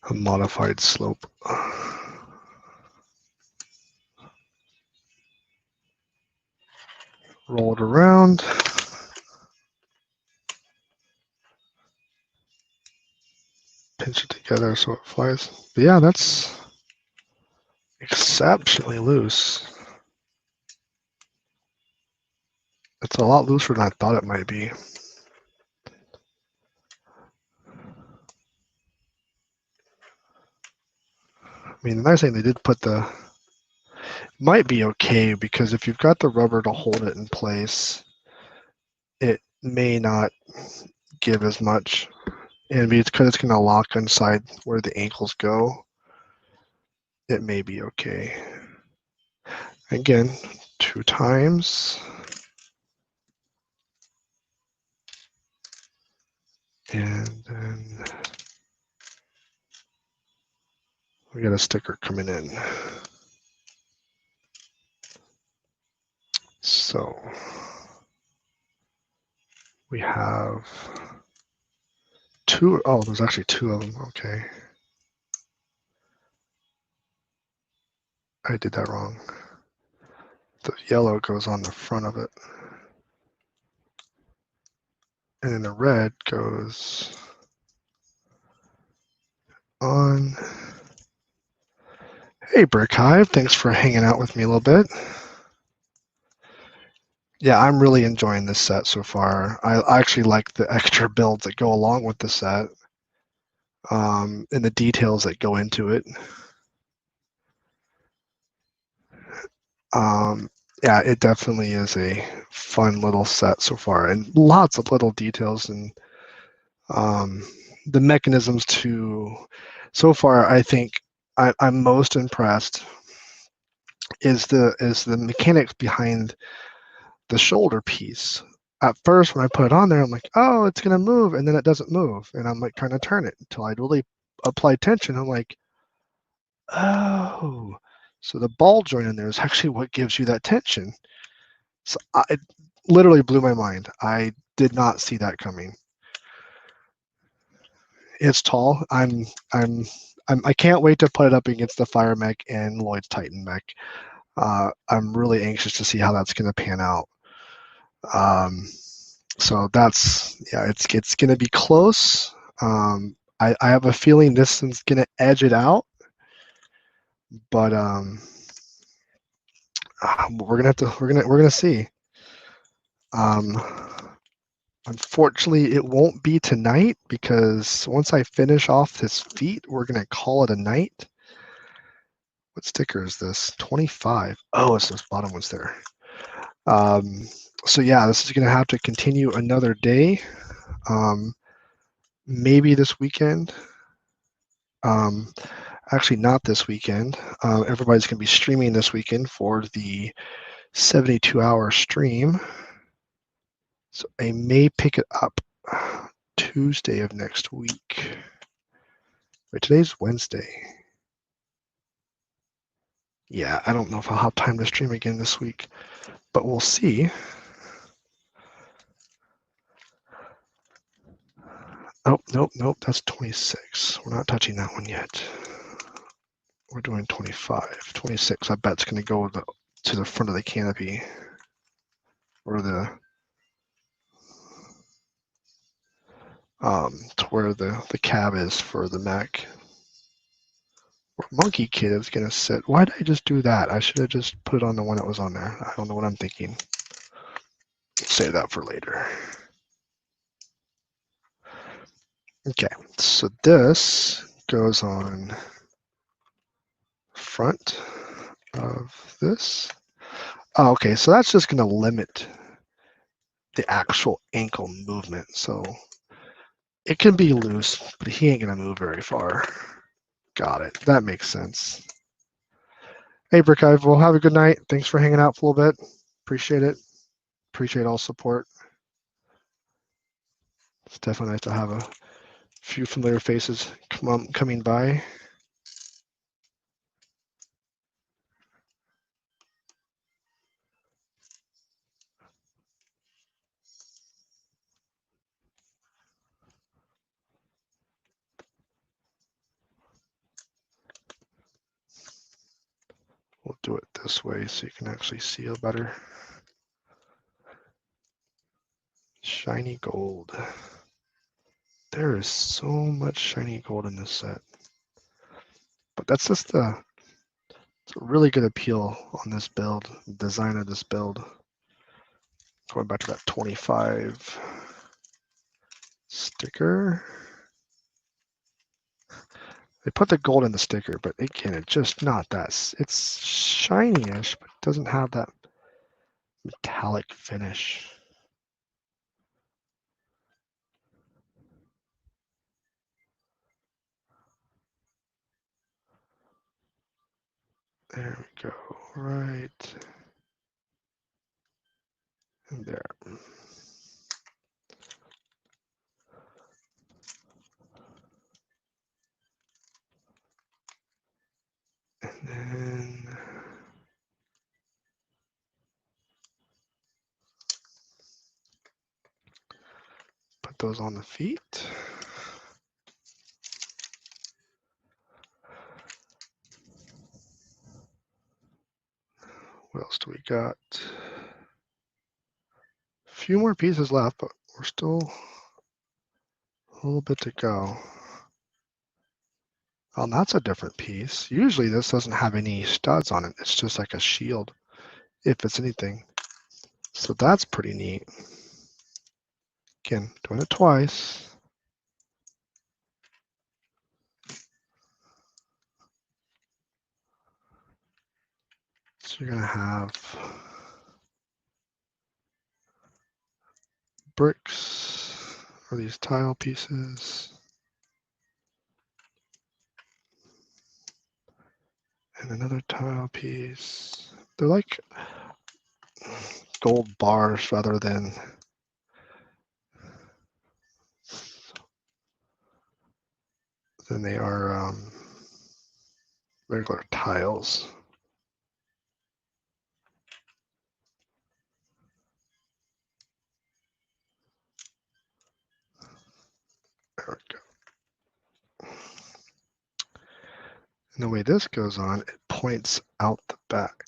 A modified slope. Roll it around. Pinch it together so it flies. But yeah, that's exceptionally loose. It's a lot looser than I thought it might be. I mean, the nice thing they did put the might be okay, because if you've got the rubber to hold it in place, it may not give as much. And because it's going to lock inside where the ankles go, it may be okay. Again, 2 times. And then we got a sticker coming in. So we have 2. Oh, there's actually 2 of them. Okay. I did that wrong. The yellow goes on the front of it. And then the red goes on. Hey, Brick Hive, thanks for hanging out with me a little bit. Yeah, I'm really enjoying this set so far. I actually like the extra builds that go along with the set, and the details that go into it. Yeah, it definitely is a fun little set so far, and lots of little details, and the mechanisms to. So far, I think I'm most impressed is the mechanics behind the shoulder piece. At first, when I put it on there, I'm like, oh, it's gonna move, and then it doesn't move, and I'm like trying to turn it until I really apply tension. I'm like, oh, so the ball joint in there is actually what gives you that tension. So it literally blew my mind. I did not see that coming. It's tall. I can't wait to put it up against the Fire Mech and Lloyd's Titan Mech. I'm really anxious to see how that's going to pan out. So that's, yeah, it's going to be close. I have a feeling this one's going to edge it out, but we're gonna see. Unfortunately, it won't be tonight, because once I finish off his feet, we're gonna call it a night. What sticker is this? 25. Oh, it's those bottom ones there. So yeah, this is gonna have to continue another day. Maybe this weekend. Actually, not this weekend. Everybody's gonna be streaming this weekend for the 72-hour stream. So I may pick it up Tuesday of next week. Wait, today's Wednesday. Yeah, I don't know if I'll have time to stream again this week, but we'll see. Oh, nope, that's 26. We're not touching that one yet. We're doing 25. 26, I bet it's going to go to the front of the canopy, or to where the cab is for the mech. Where Monkie Kid is going to sit. Why did I just do that? I should have just put it on the one that was on there. I don't know what I'm thinking. Save that for later. Okay, so this goes on front of this. Oh, okay, so that's just going to limit the actual ankle movement. So it can be loose, but he ain't going to move very far. Got it. That makes sense. Hey, BrickFella, well, have a good night. Thanks for hanging out for a little bit. Appreciate it. Appreciate all support. It's definitely nice to have a few familiar faces coming by. We'll do it this way so you can actually see it better. Shiny gold. There is so much shiny gold in this set. But that's just it's a really good appeal on this build, design of this build. Going back to that 25 sticker. They put the gold in the sticker, but again, it's just not that. It's shiny-ish, but it doesn't have that metallic finish. There we go, right in there. And then put those on the feet. What else do we got? A few more pieces left, but we're still a little bit to go. Oh, that's a different piece. Usually this doesn't have any studs on it. It's just like a shield, if it's anything. So that's pretty neat. Again, doing it twice. So you're gonna have bricks, or these tile pieces. And another tile piece. They're like gold bars rather than they are regular tiles. There we go. And the way this goes on, it points out the back.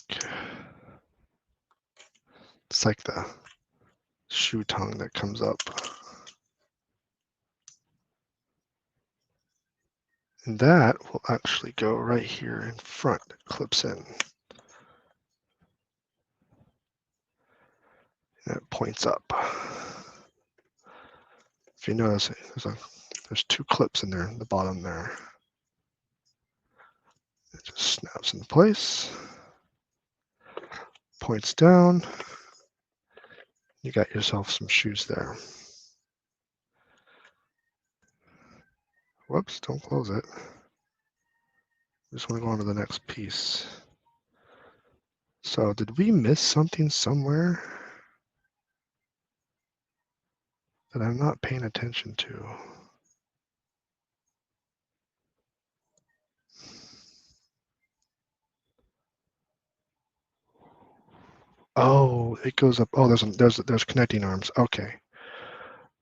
It's like the shoe tongue that comes up. And that will actually go right here in front. It clips in. And it points up. If you notice, there's two clips in there in the bottom there. It just snaps into place. Points down. You got yourself some shoes there. Whoops, don't close it. Just want to go on to the next piece. So did we miss something somewhere that I'm not paying attention to? Oh, it goes up. Oh, there's connecting arms. Okay.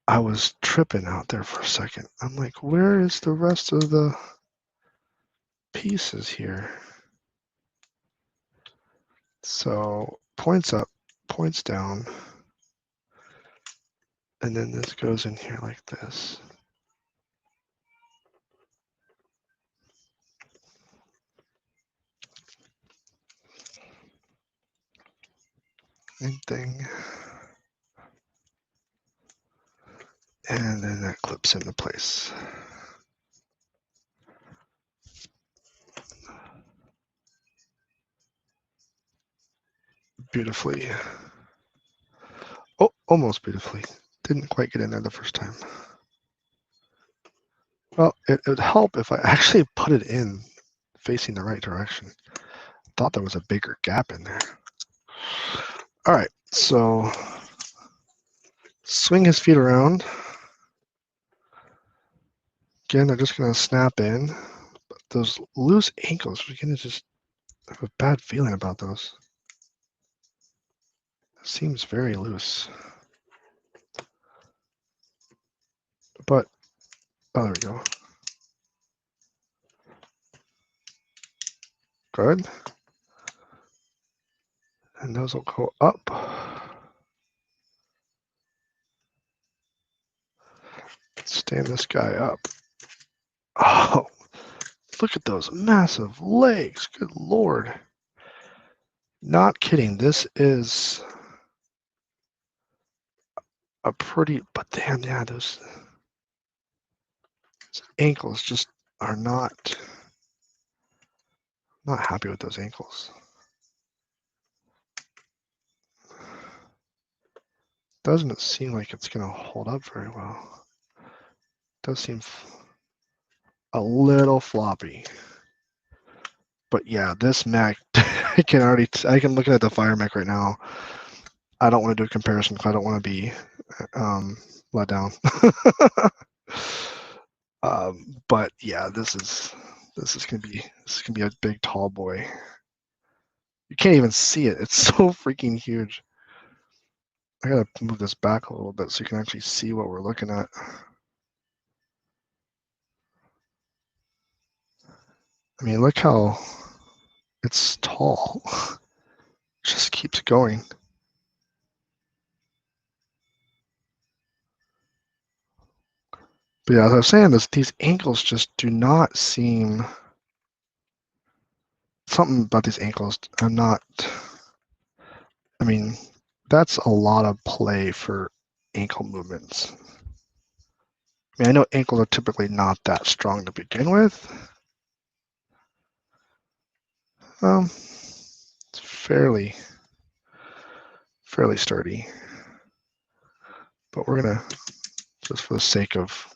I was tripping out there for a second. I'm like, where is the rest of the pieces here? So points up, points down, and then this goes in here like this. Same thing. And then that clips into place. beautifully. Oh, almost beautifully. Didn't quite get in there the first time. Well, it would help if I actually put it in facing the right direction. Thought there was a bigger gap in there. All right, so swing his feet around. Again, they're just going to snap in. But those loose ankles, we're going to just have a bad feeling about those. It seems very loose. But, oh, there we go. Good. And those will go up. Stand this guy up. Oh, look at those massive legs. Good Lord. Not kidding. This is a pretty, but damn, yeah, those ankles just are not happy with those ankles. Doesn't seem like it's going to hold up very well. Does seem a little floppy. But yeah, this mech, I can look at the fire mech right now. I don't want to do a comparison because I don't want to be let down. But yeah, this is gonna be a big tall boy. You can't even see it. It's so freaking huge. I gotta move this back a little bit so you can actually see what we're looking at. I mean, look how it's tall. It just keeps going. But yeah, as I was saying, these ankles just do not seem. Something about these ankles. I mean, that's a lot of play for ankle movements. I mean, I know ankles are typically not that strong to begin with. It's fairly sturdy. But we're gonna, just for the sake of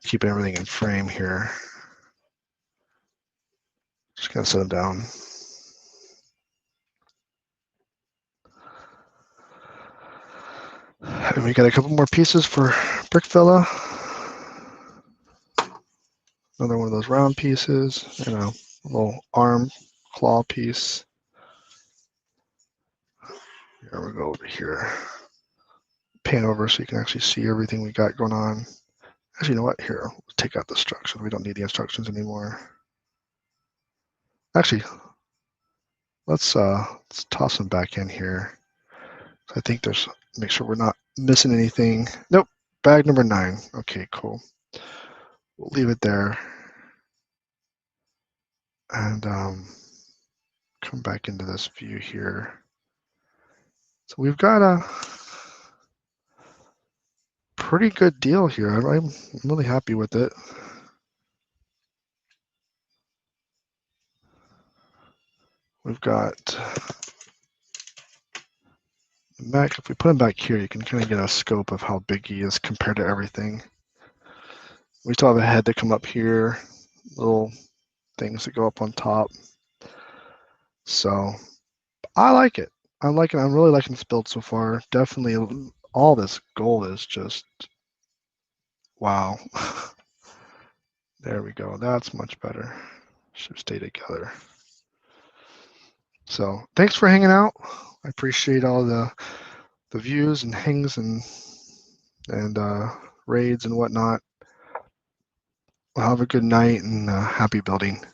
keeping everything in frame here, just gonna set them down. And we got a couple more pieces for BrickFella. Another one of those round pieces, and a little arm claw piece. Here we go over here. Pan over so you can actually see everything we got going on. Actually, you know what? Here, let's take out the instructions. We don't need the instructions anymore. Actually, let's toss them back in here. I think make sure we're not missing anything. Nope, bag number 9. Okay, cool. We'll leave it there. And come back into this view here. So we've got a pretty good deal here. I'm really happy with it. We've got Mech. If we put him back here, you can kind of get a scope of how big he is compared to everything. We still have a head to come up here, little things that go up on top. So I like it. I'm really liking this build so far. Definitely all this gold is just wow. There we go. That's much better. Should stay together. So thanks for hanging out. I appreciate all the views and hangs and raids and whatnot. Well, have a good night and happy building.